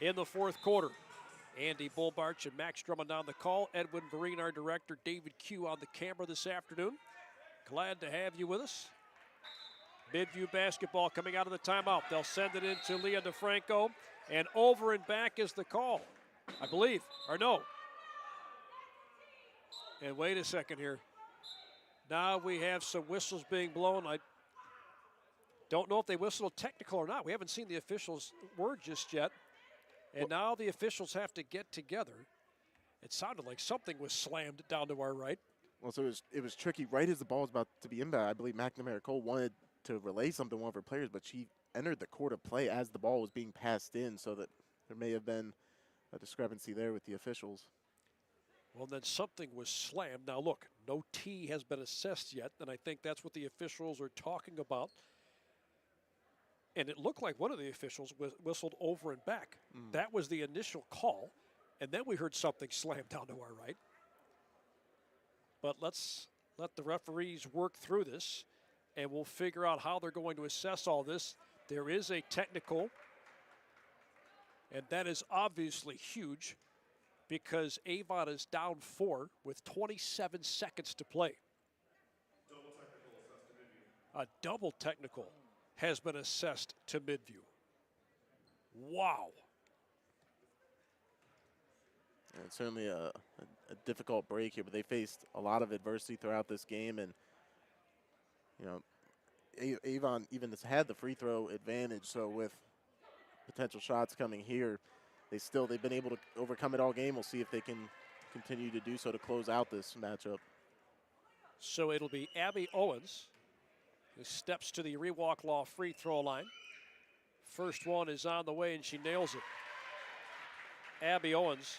Speaker 1: in the fourth quarter. Andy Bullbarch and Max Drummond on the call. Edwin Vereen, our director. David Q on the camera this afternoon. Glad to have you with us. Midview basketball coming out of the timeout. They'll send it into Leah DeFranco. And over and back is the call, I believe. Or no. And wait a second here. Now we have some whistles being blown. I don't know if they whistled technical or not. We haven't seen the officials' word just yet. And now the officials have to get together. It sounded like something was slammed down to our right.
Speaker 4: Well, so it was tricky. Right as the ball was about to be inbound, I believe McNamara-Cole wanted to relay something to one of her players, but she entered the court of play as the ball was being passed in, so that there may have been a discrepancy there with the officials.
Speaker 1: Well, then something was slammed. Now, look, no T has been assessed yet, and I think that's what the officials are talking about. And it looked like one of the officials whistled over and back. That was the initial call, and then we heard something slam down to our right. But let's let the referees work through this, and we'll figure out how they're going to assess all this. There is a technical, and that is obviously huge, because Avon is down 4 with 27 seconds to play. A double technical has been assessed to Midview. Wow.
Speaker 4: And it's certainly a difficult break here, but they faced a lot of adversity throughout this game, and you know, Avon even has had the free throw advantage, so with potential shots coming here, they've been able to overcome it all game. We'll see if they can continue to do so to close out this matchup.
Speaker 1: So it'll be Abby Owens who steps to the Rewalk Law free throw line. First one is on the way, and she nails it. Abby Owens,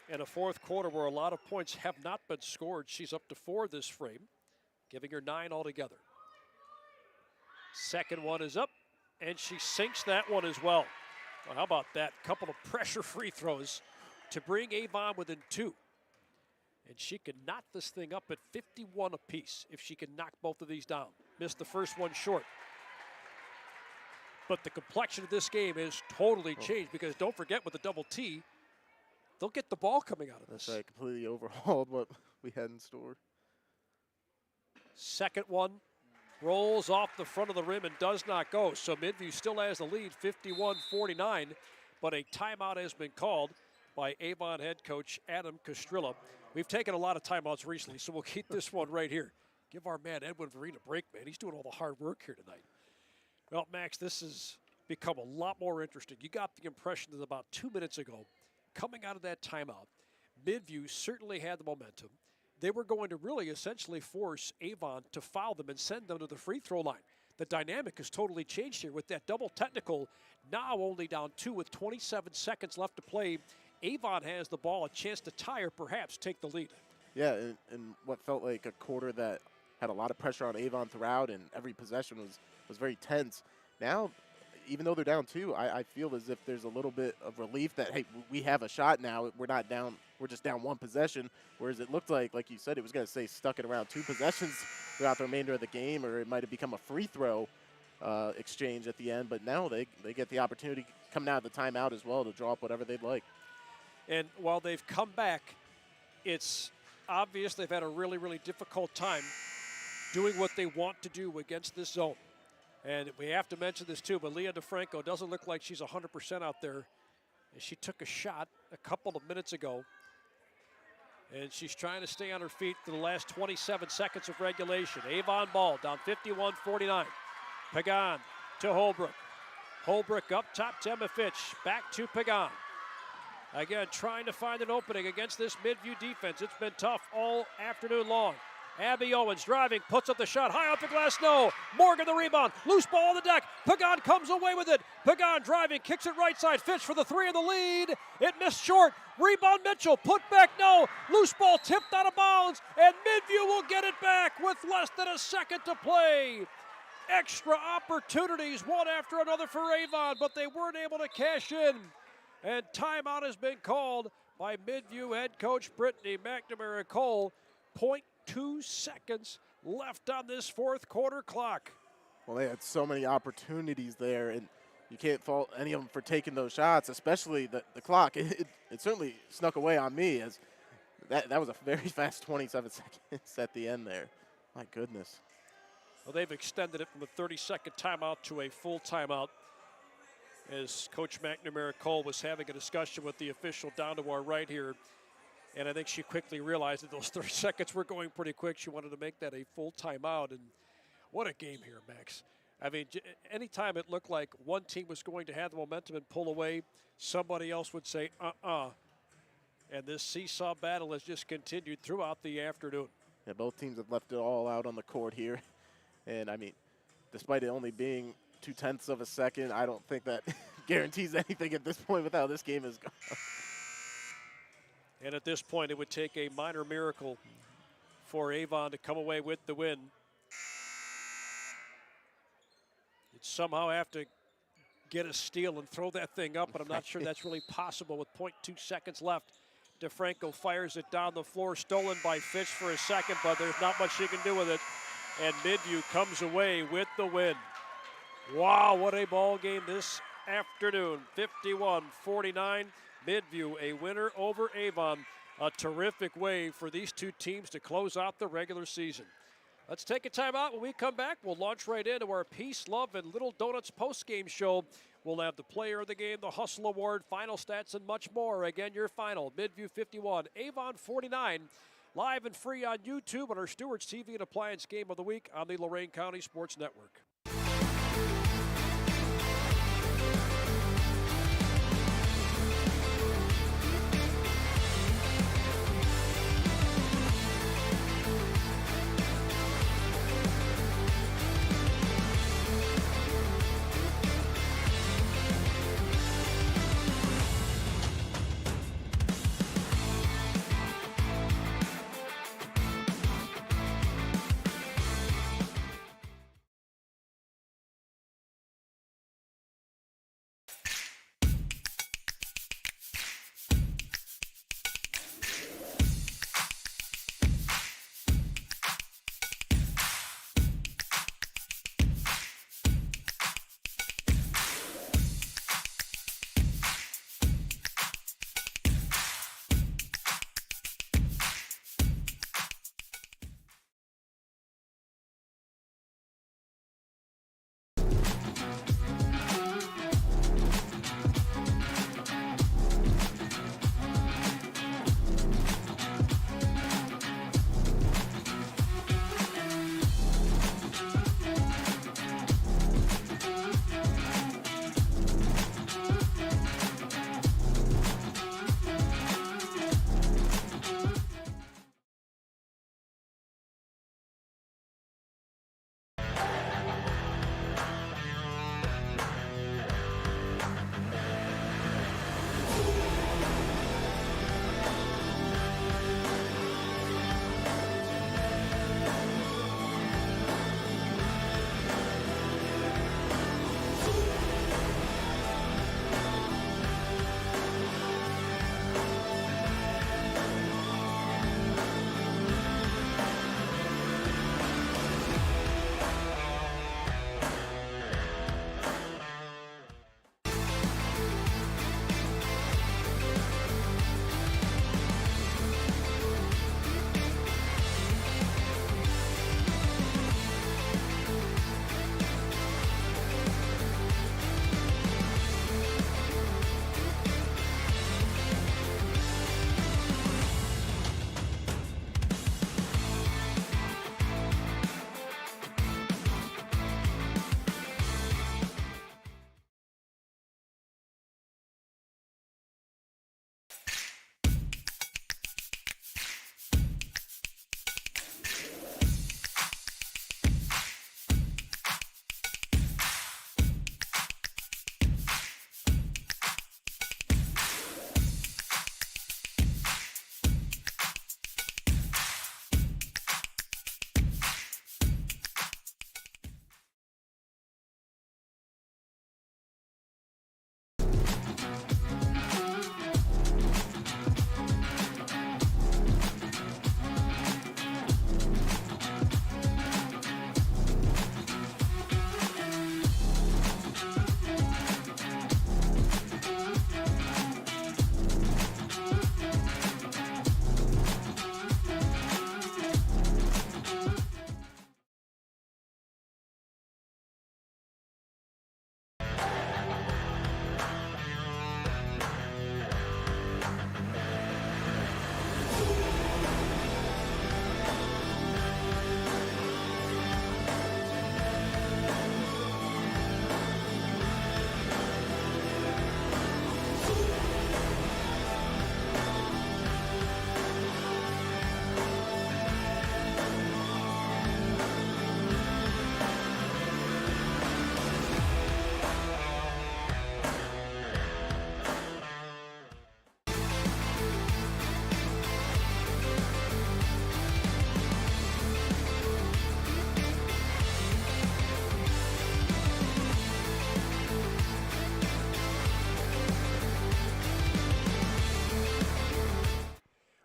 Speaker 1: in a fourth quarter where a lot of points have not been scored, she's up to 4 this frame, giving her 9 altogether. Second one is up, and she sinks that one as well. Well, how about that? Couple of pressure free throws to bring Avon within 2. And she can knock this thing up at 51 apiece if she can knock both of these down. Missed the first one short. But the complexion of this game has totally changed because don't forget with the double T, they'll get the ball coming out of this.
Speaker 4: That's right, completely overhauled what we had in store.
Speaker 1: Second one rolls off the front of the rim and does not go. So Midview still has the lead, 51-49, but a timeout has been called by Avon head coach Adam Castrilla. We've taken a lot of timeouts recently, so we'll keep this one right here. Give our man Edwin Vereen a break, man. He's doing all the hard work here tonight. Well, Max, this has become a lot more interesting. You got the impression that about 2 minutes ago, coming out of that timeout, Midview certainly had the momentum. They were going to really essentially force Avon to foul them and send them to the free throw line. The dynamic has totally changed here with that double technical, now only down 2 with 27 seconds left to play. Avon has the ball, a chance to tie or perhaps take the lead.
Speaker 4: Yeah, and what felt like a quarter that had a lot of pressure on Avon throughout, and every possession was very tense. Now, even though they're down 2, I feel as if there's a little bit of relief that, hey, we have a shot now. We're not down. We're just down 1 possession, whereas it looked like you said, it was going to stay stuck at around 2 possessions throughout the remainder of the game, or it might have become a free throw exchange at the end. But now they get the opportunity coming out of the timeout as well to draw up whatever they'd like.
Speaker 1: And while they've come back, it's obvious they've had a really, really difficult time doing what they want to do against this zone. And we have to mention this too, but Leah DeFranco doesn't look like she's 100% out there. And she took a shot a couple of minutes ago. And she's trying to stay on her feet for the last 27 seconds of regulation. Avon ball down 51-49. Pagan to Holbrook. Holbrook up top to Emma Fitch. Back to Pagan. Again, trying to find an opening against this Midview defense. It's been tough all afternoon long. Abby Owens driving, puts up the shot, high off the glass, no. Morgan the rebound, loose ball on the deck. Pagan comes away with it. Pagan driving, kicks it right side. Fitch for the 3 in the lead. It missed short. Rebound Mitchell, put back, no. Loose ball tipped out of bounds, and Midview will get it back with less than a second to play. Extra opportunities, one after another for Avon, but they weren't able to cash in. And timeout has been called by Midview head coach Brittany McNamara Cole. 0.2 seconds left on this fourth quarter clock.
Speaker 4: Well, they had so many opportunities there, and you can't fault any of them for taking those shots, especially the clock. It certainly snuck away on me, as that was a very fast 27 seconds at the end there. My goodness.
Speaker 1: Well, they've extended it from a 30-second timeout to a full timeout, as Coach McNamara Cole was having a discussion with the official down to our right here. And I think she quickly realized that those 30 seconds were going pretty quick. She wanted to make that a full timeout. And what a game here, Max. I mean, anytime it looked like one team was going to have the momentum and pull away, somebody else would say, And this seesaw battle has just continued throughout the afternoon.
Speaker 4: Yeah, both teams have left it all out on the court here. And, I mean, despite it only being 0.2 of a second, I don't think that guarantees anything at this point with how this game is going.
Speaker 1: And at this point, it would take a minor miracle for Avon to come away with the win. You'd somehow have to get a steal and throw that thing up, but I'm not sure that's really possible with 0.2 seconds left. DeFranco fires it down the floor, stolen by Fitch for a second, but there's not much she can do with it. And Midview comes away with the win. Wow, what a ball game this afternoon. 51-49. Midview a winner over Avon. A terrific way for these two teams to close out the regular season. Let's take a timeout. When we come back, we'll launch right into our Peace, Love, and Little Donuts post-game show. We'll have the player of the game, the Hustle Award, final stats, and much more. Again, your final, Midview 51, Avon 49. live and free on YouTube on our Stewart's TV and Appliance Game of the Week on the Lorain County Sports Network.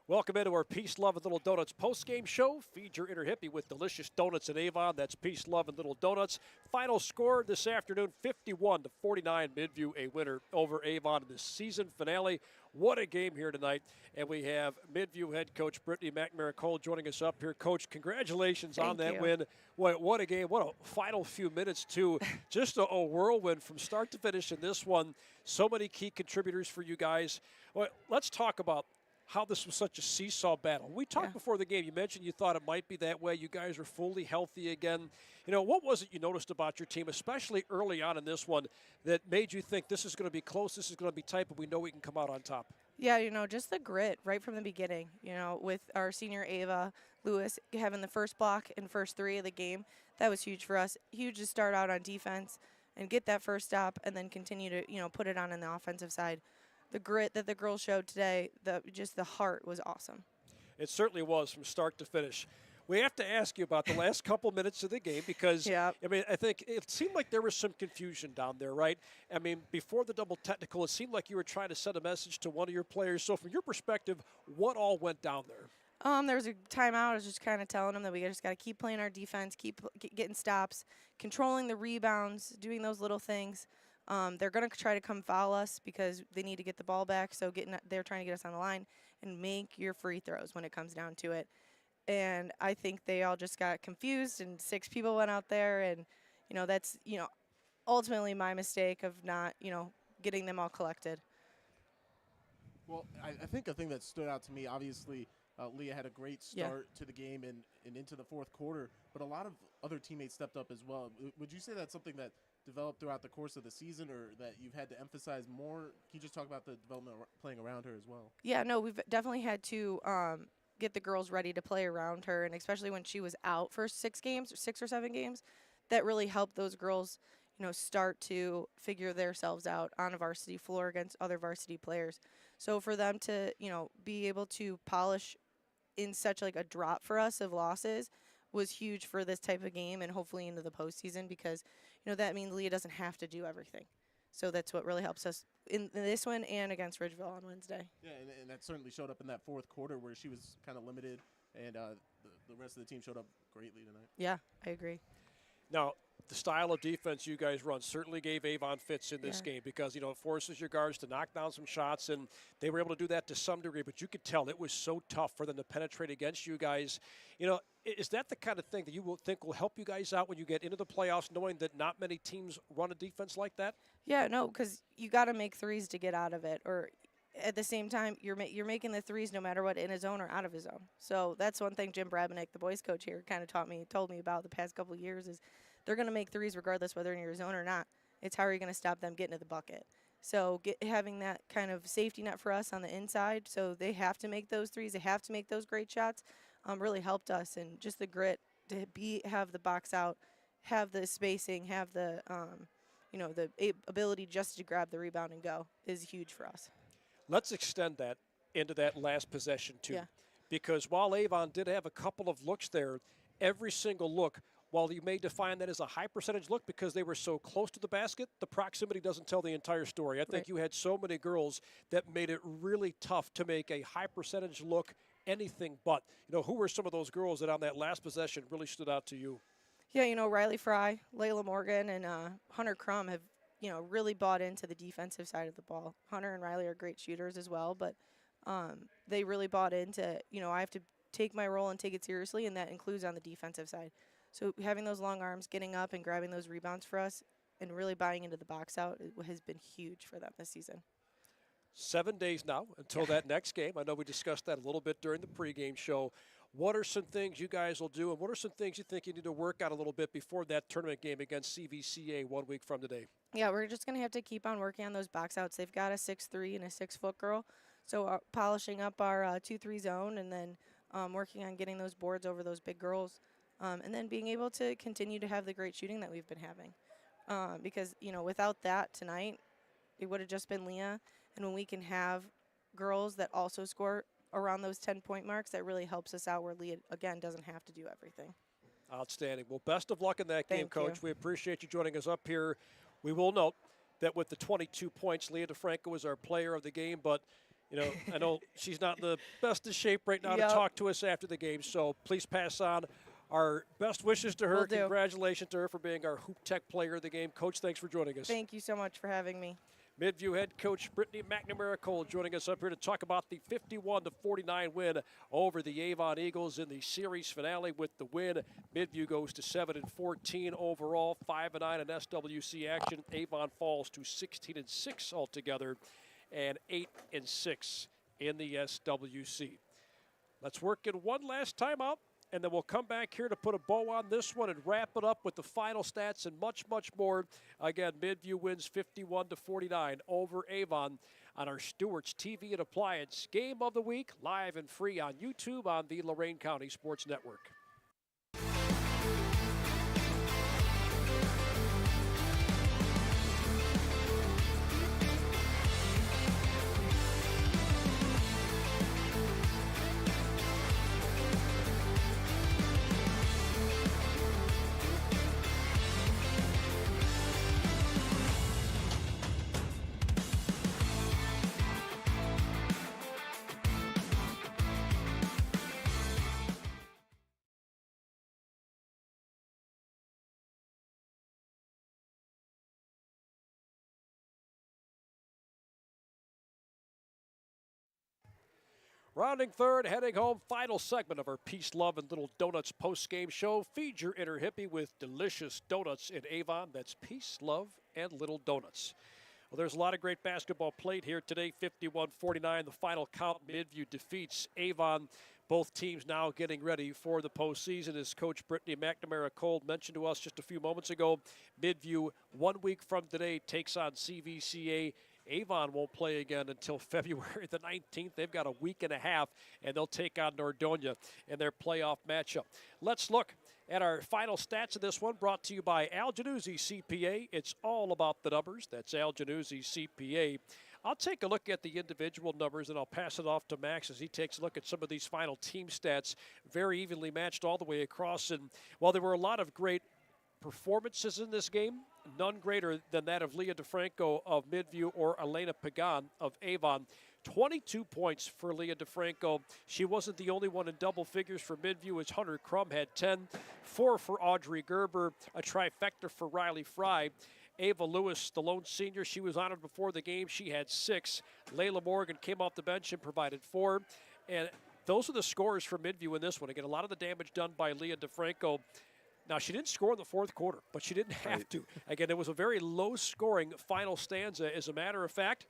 Speaker 1: Welcome into our Peace, Love, and Little Donuts post-game show. Feed your inner hippie with delicious donuts in Avon. That's Peace, Love, and Little Donuts. Final score this afternoon, 51-49. Midview, a winner over Avon in the season finale. What a game here tonight. And we have Midview head coach Brittany McNamara-Cole joining us up here. Coach, congratulations on that win. What a game. What a final few minutes, too. Just a whirlwind from start to finish in this one. So many key contributors for you guys. Well, let's talk about how this was such a seesaw battle. We talked before the game. You mentioned you thought it might be that way. You guys are fully healthy again. What was it you noticed about your team, especially early on in this one, that made you think this is going to be close, this is going to be tight, but we know we can come out on top?
Speaker 3: Yeah, just the grit right from the beginning. With our senior Ava Lewis having the first block and first 3 of the game, that was huge for us. Huge to start out on defense and get that first stop and then continue to, put it on the offensive side. The grit that the girls showed today, just the heart was awesome.
Speaker 1: It certainly was from start to finish. We have to ask you about the last couple minutes of the game because, I think it seemed like there was some confusion down there, right? Before the double technical, it seemed like you were trying to send a message to one of your players. So from your perspective, what all went down there?
Speaker 3: There was a timeout. I was just kind of telling them that we just got to keep playing our defense, keep getting stops, controlling the rebounds, doing those little things. They're going to try to come foul us because they need to get the ball back. So they're trying to get us on the line and make your free throws when it comes down to it. And I think they all just got confused, and 6 people went out there, and that's ultimately my mistake of not getting them all collected.
Speaker 4: Well, I think a thing that stood out to me, obviously, Leah had a great start to the game and into the fourth quarter, but a lot of other teammates stepped up as well. Would you say that's something that developed throughout the course of the season, or that you've had to emphasize more? Can you just talk about the development playing around her as well?
Speaker 3: Yeah, no, we've definitely had to get the girls ready to play around her, and especially when she was out for 6 or 7 games, that really helped those girls, start to figure themselves out on a varsity floor against other varsity players. So for them to, be able to polish in such like a drop for us of losses was huge for this type of game and hopefully into the postseason because, that means Leah doesn't have to do everything. So that's what really helps us in this one and against Ridgeville on Wednesday.
Speaker 4: Yeah, and that certainly showed up in that fourth quarter where she was kind of limited, and the rest of the team showed up greatly tonight.
Speaker 3: Yeah, I agree.
Speaker 1: Now, the style of defense you guys run certainly gave Avon fits in this game because, it forces your guards to knock down some shots, and they were able to do that to some degree, but you could tell it was so tough for them to penetrate against you guys. Is that the kind of thing that you will think will help you guys out when you get into the playoffs, knowing that not many teams run a defense like that?
Speaker 3: Yeah, no, because you got to make threes to get out of it, or at the same time, you're making the threes no matter what, in his zone or out of his zone. So that's one thing Jim Brabenick, the boys coach here, kind of told me about the past couple of years is they're going to make threes regardless whether in your zone or not. It's how are you going to stop them getting to the bucket. So having that kind of safety net for us on the inside, so they have to make those threes, they have to make those great shots, really helped us. And just the grit to have the box out, have the spacing, have the the ability just to grab the rebound and go is huge for us.
Speaker 1: Let's extend that into that last possession, too.
Speaker 3: Yeah.
Speaker 1: Because while Avon did have a couple of looks there, every single look, while you may define that as a high percentage look because they were so close to the basket, the proximity doesn't tell the entire story. I think you had so many girls that made it really tough to make a high percentage look anything but. Who were some of those girls that on that last possession really stood out to you?
Speaker 3: Yeah, Riley Fry, Layla Morgan, and Hunter Crum have really bought into the defensive side of the ball. Hunter and Riley are great shooters as well, but they really bought into, I have to take my role and take it seriously, and that includes on the defensive side. So having those long arms, getting up and grabbing those rebounds for us, and really buying into the box out has been huge for them this season.
Speaker 1: 7 days now until that next game. I know we discussed that a little bit during the pregame show. What are some things you guys will do, and what are some things you think you need to work out a little bit before that tournament game against CVCA 1 week from today?
Speaker 3: Yeah, we're just going to have to keep on working on those box outs. They've got a 6'3" and a 6-foot girl, so polishing up our 2-3 zone and then working on getting those boards over those big girls, and then being able to continue to have the great shooting that we've been having. Because, without that tonight, it would have just been Leah, and when we can have girls that also score around those 10-point marks, that really helps us out where Leah, again, doesn't have to do everything.
Speaker 1: Outstanding. Well, best of luck in that game,
Speaker 3: Thank
Speaker 1: Coach.
Speaker 3: you.
Speaker 1: We appreciate you joining us up here. We will note that with the 22 points, Leah DeFranco was our player of the game, but, I know she's not in the best of shape right now to talk to us after the game, so please pass on our best wishes to her.
Speaker 3: Will do.
Speaker 1: Congratulations to her for being our Hoop Tech player of the game. Coach, thanks for joining us.
Speaker 3: Thank you so much for having me.
Speaker 1: Midview head coach Brittany McNamara-Cole joining us up here to talk about the 51-49 win over the Avon Eagles in the series finale. With the win, Midview goes to 7-14 overall, 5-9 in SWC action. Avon falls to 16-6 altogether, and 8-6 in the SWC. Let's work in one last timeout, and then we'll come back here to put a bow on this one and wrap it up with the final stats and much, much more. Again, Midview wins 51-49 over Avon on our Stewart's TV and Appliance Game of the Week, live and free on YouTube on the Lorain County Sports Network. Rounding third, heading home, final segment of our Peace, Love, and Little Donuts post-game show. Feed your inner hippie with delicious donuts in Avon. That's Peace, Love, and Little Donuts. Well, there's a lot of great basketball played here today. 51-49, the final count. Midview defeats Avon. Both teams now getting ready for the postseason. As Coach Brittany McNamara-Cole mentioned to us just a few moments ago, Midview, 1 week from today, takes on CVCA. Avon won't play again until February the 19th. They've got a week and a half, and they'll take on Nordonia in their playoff matchup. Let's look at our final stats of this one, brought to you by Al Januzzi CPA. It's all about the numbers. That's Al Januzzi CPA. I'll take a look at the individual numbers, and I'll pass it off to Max as he takes a look at some of these final team stats. Very evenly matched all the way across. And while there were a lot of great performances in this game, none greater than that of Leah DeFranco of Midview or Elena Pagan of Avon. 22 points for Leah DeFranco. She wasn't the only one in double figures for Midview, as Hunter Crum had 10, 4 for Audrey Gerber, a trifecta for Riley Fry. Ava Lewis, the lone senior, she was honored before the game. She had 6. Layla Morgan came off the bench and provided 4. And those are the scores for Midview in this one. Again, a lot of the damage done by Leah DeFranco. Now, she didn't score in the fourth quarter, but she didn't have to. Again, it was a very low-scoring final stanza. As a matter of fact,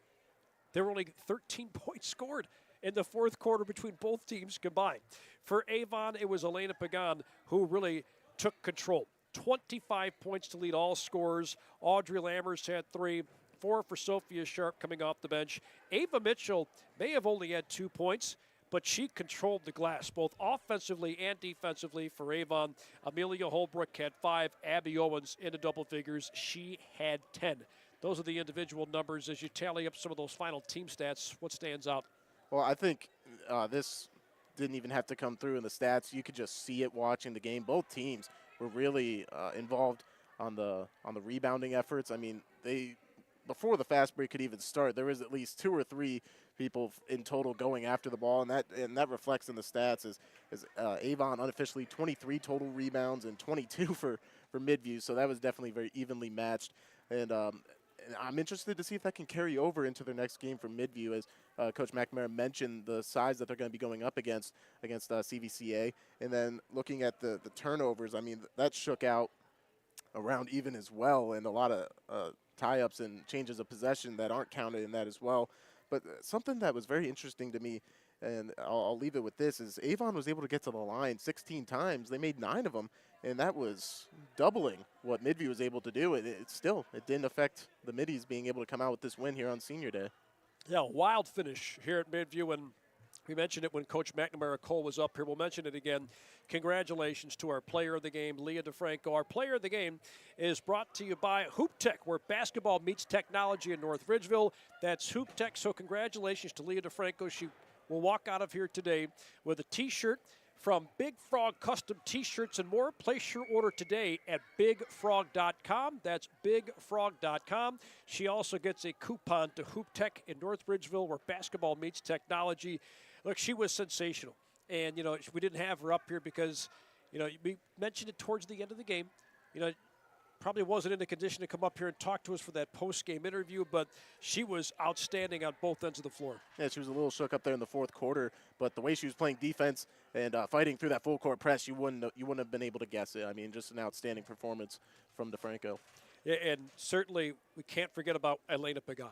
Speaker 1: there were only 13 points scored in the fourth quarter between both teams combined. For Avon, it was Elena Pagan who really took control. 25 points to lead all scorers. Audrey Lammers had 3, 4 for Sophia Sharp coming off the bench. Ava Mitchell may have only had 2 points, but she controlled the glass, both offensively and defensively for Avon. Amelia Holbrook had 5. Abby Owens into double figures. She had 10. Those are the individual numbers. As you tally up some of those final team stats, what stands out?
Speaker 4: Well, I think this didn't even have to come through in the stats. You could just see it watching the game. Both teams were really involved on the rebounding efforts. I mean, before the fast break could even start, there was at least 2 or 3 people in total going after the ball, and that reflects in the stats as Avon unofficially 23 total rebounds and 22 for Midview, so that was definitely very evenly matched. And I'm interested to see if that can carry over into their next game for Midview, as Coach McNamara mentioned the size that they're going to be going up against CVCA. And then looking at the turnovers, I mean, that shook out around even as well, and a lot of tie-ups and changes of possession that aren't counted in that as well. But something that was very interesting to me, and I'll leave it with this, is Avon was able to get to the line 16 times. They made 9 of them, and that was doubling what Midview was able to do. It didn't affect the Middies being able to come out with this win here on Senior Day.
Speaker 1: Yeah, wild finish here at Midview, and we mentioned it when Coach McNamara-Cole was up here. We'll mention it again. Congratulations to our player of the game, Leah DeFranco. Our player of the game is brought to you by Hoop Tech, where basketball meets technology in North Ridgeville. That's Hoop Tech, so congratulations to Leah DeFranco. She will walk out of here today with a T-shirt from Big Frog Custom T-shirts and more. Place your order today at bigfrog.com. That's bigfrog.com. She also gets a coupon to Hoop Tech in North Ridgeville, where basketball meets technology. Look, she was sensational. And, we didn't have her up here because, we mentioned it towards the end of the game. Probably wasn't in a condition to come up here and talk to us for that post-game interview, but she was outstanding on both ends of the floor.
Speaker 4: Yeah, she was a little shook up there in the fourth quarter, but the way she was playing defense and fighting through that full court press, you wouldn't have been able to guess it. I mean, just an outstanding performance from DeFranco.
Speaker 1: Yeah, and certainly we can't forget about Elena Pagan.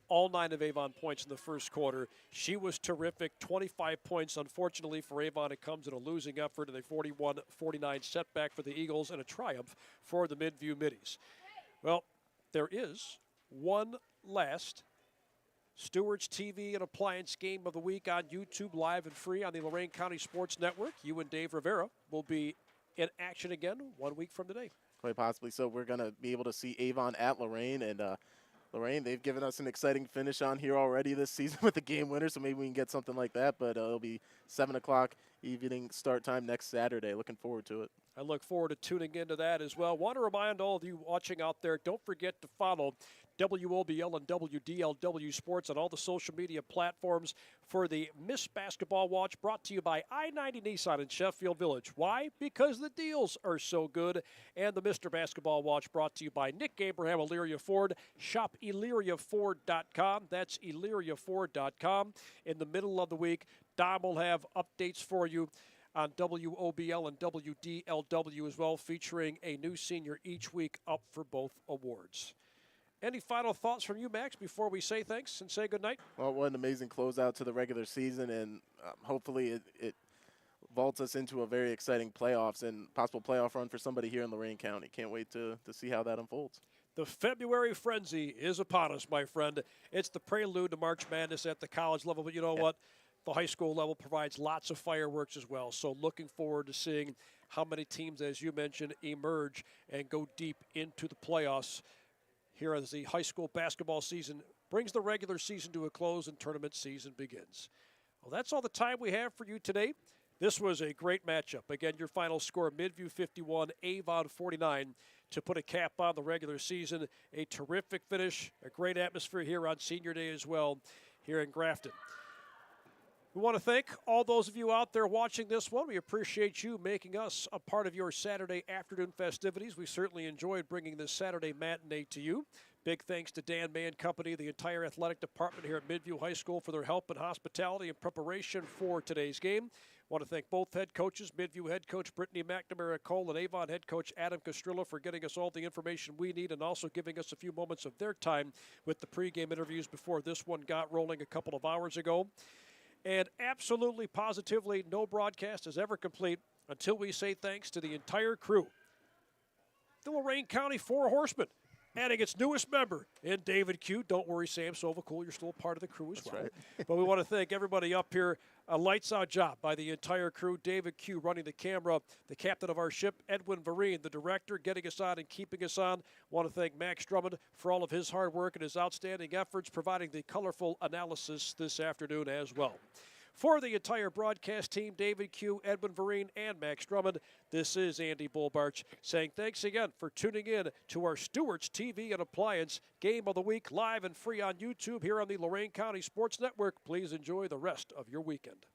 Speaker 1: all 9 of Avon points in the first quarter. She was terrific, 25 points. Unfortunately for Avon, it comes in a losing effort and a 41-49 setback for the Eagles and a triumph for the Midview Middies. Well, there is one last Stewart's TV and Appliance Game of the Week on YouTube, live and free on the Lorain County Sports Network. You and Dave Rivera will be in action again 1 week from today.
Speaker 4: Quite possibly. So we're going to be able to see Avon at Lorain, and Lorain, they've given us an exciting finish on here already this season with the game winner, so maybe we can get something like that. But it'll be 7 o'clock evening start time next Saturday. Looking forward to it.
Speaker 1: I look forward to tuning into that as well. Want to remind all of you watching out there, don't forget to follow WOBL and WDLW Sports on all the social media platforms for the Miss Basketball Watch, brought to you by I-90 Nissan in Sheffield Village. Why? Because the deals are so good. And the Mr. Basketball Watch, brought to you by Nick Abraham, Elyria Ford. Shop ElyriaFord.com. That's ElyriaFord.com. In the middle of the week, Dom will have updates for you on WOBL and WDLW as well, featuring a new senior each week up for both awards. Any final thoughts from you, Max, before we say thanks and say goodnight?
Speaker 4: Well, what an amazing closeout to the regular season, and hopefully it vaults us into a very exciting playoffs and possible playoff run for somebody here in Lorain County. Can't wait to see how that unfolds.
Speaker 1: The February frenzy is upon us, my friend. It's the prelude to March Madness at the college level, but you know what? The high school level provides lots of fireworks as well. So looking forward to seeing how many teams, as you mentioned, emerge and go deep into the playoffs here as the high school basketball season brings the regular season to a close and tournament season begins. Well, that's all the time we have for you today. This was a great matchup. Again, your final score, Midview 51, Avon 49, to put a cap on the regular season. A terrific finish, a great atmosphere here on Senior Day as well here in Grafton. We want to thank all those of you out there watching this one. We appreciate you making us a part of your Saturday afternoon festivities. We certainly enjoyed bringing this Saturday matinee to you. Big thanks to Dan Mann Company, the entire athletic department here at Midview High School, for their help and hospitality and preparation for today's game. Want to thank both head coaches, Midview head coach Brittany McNamara Cole and Avon head coach Adam Castrillo, for getting us all the information we need and also giving us a few moments of their time with the pregame interviews before this one got rolling a couple of hours ago. And absolutely, positively, no broadcast is ever complete until we say thanks to the entire crew. The Lorain County Four Horsemen, adding its newest member in David Q. Don't worry, Sam Sovacool, you're still part of the crew as
Speaker 4: That's
Speaker 1: well.
Speaker 4: right.
Speaker 1: But we want to thank everybody up here. A lights-out job by the entire crew. David Q running the camera, the captain of our ship, Edwin Vereen, the director, getting us on and keeping us on. Want to thank Max Drummond for all of his hard work and his outstanding efforts, providing the colorful analysis this afternoon as well. For the entire broadcast team, David Q, Edwin Vereen, and Max Drummond, this is Andy Bullbarch saying thanks again for tuning in to our Stewart's TV and Appliance Game of the Week, live and free on YouTube here on the Lorain County Sports Network. Please enjoy the rest of your weekend.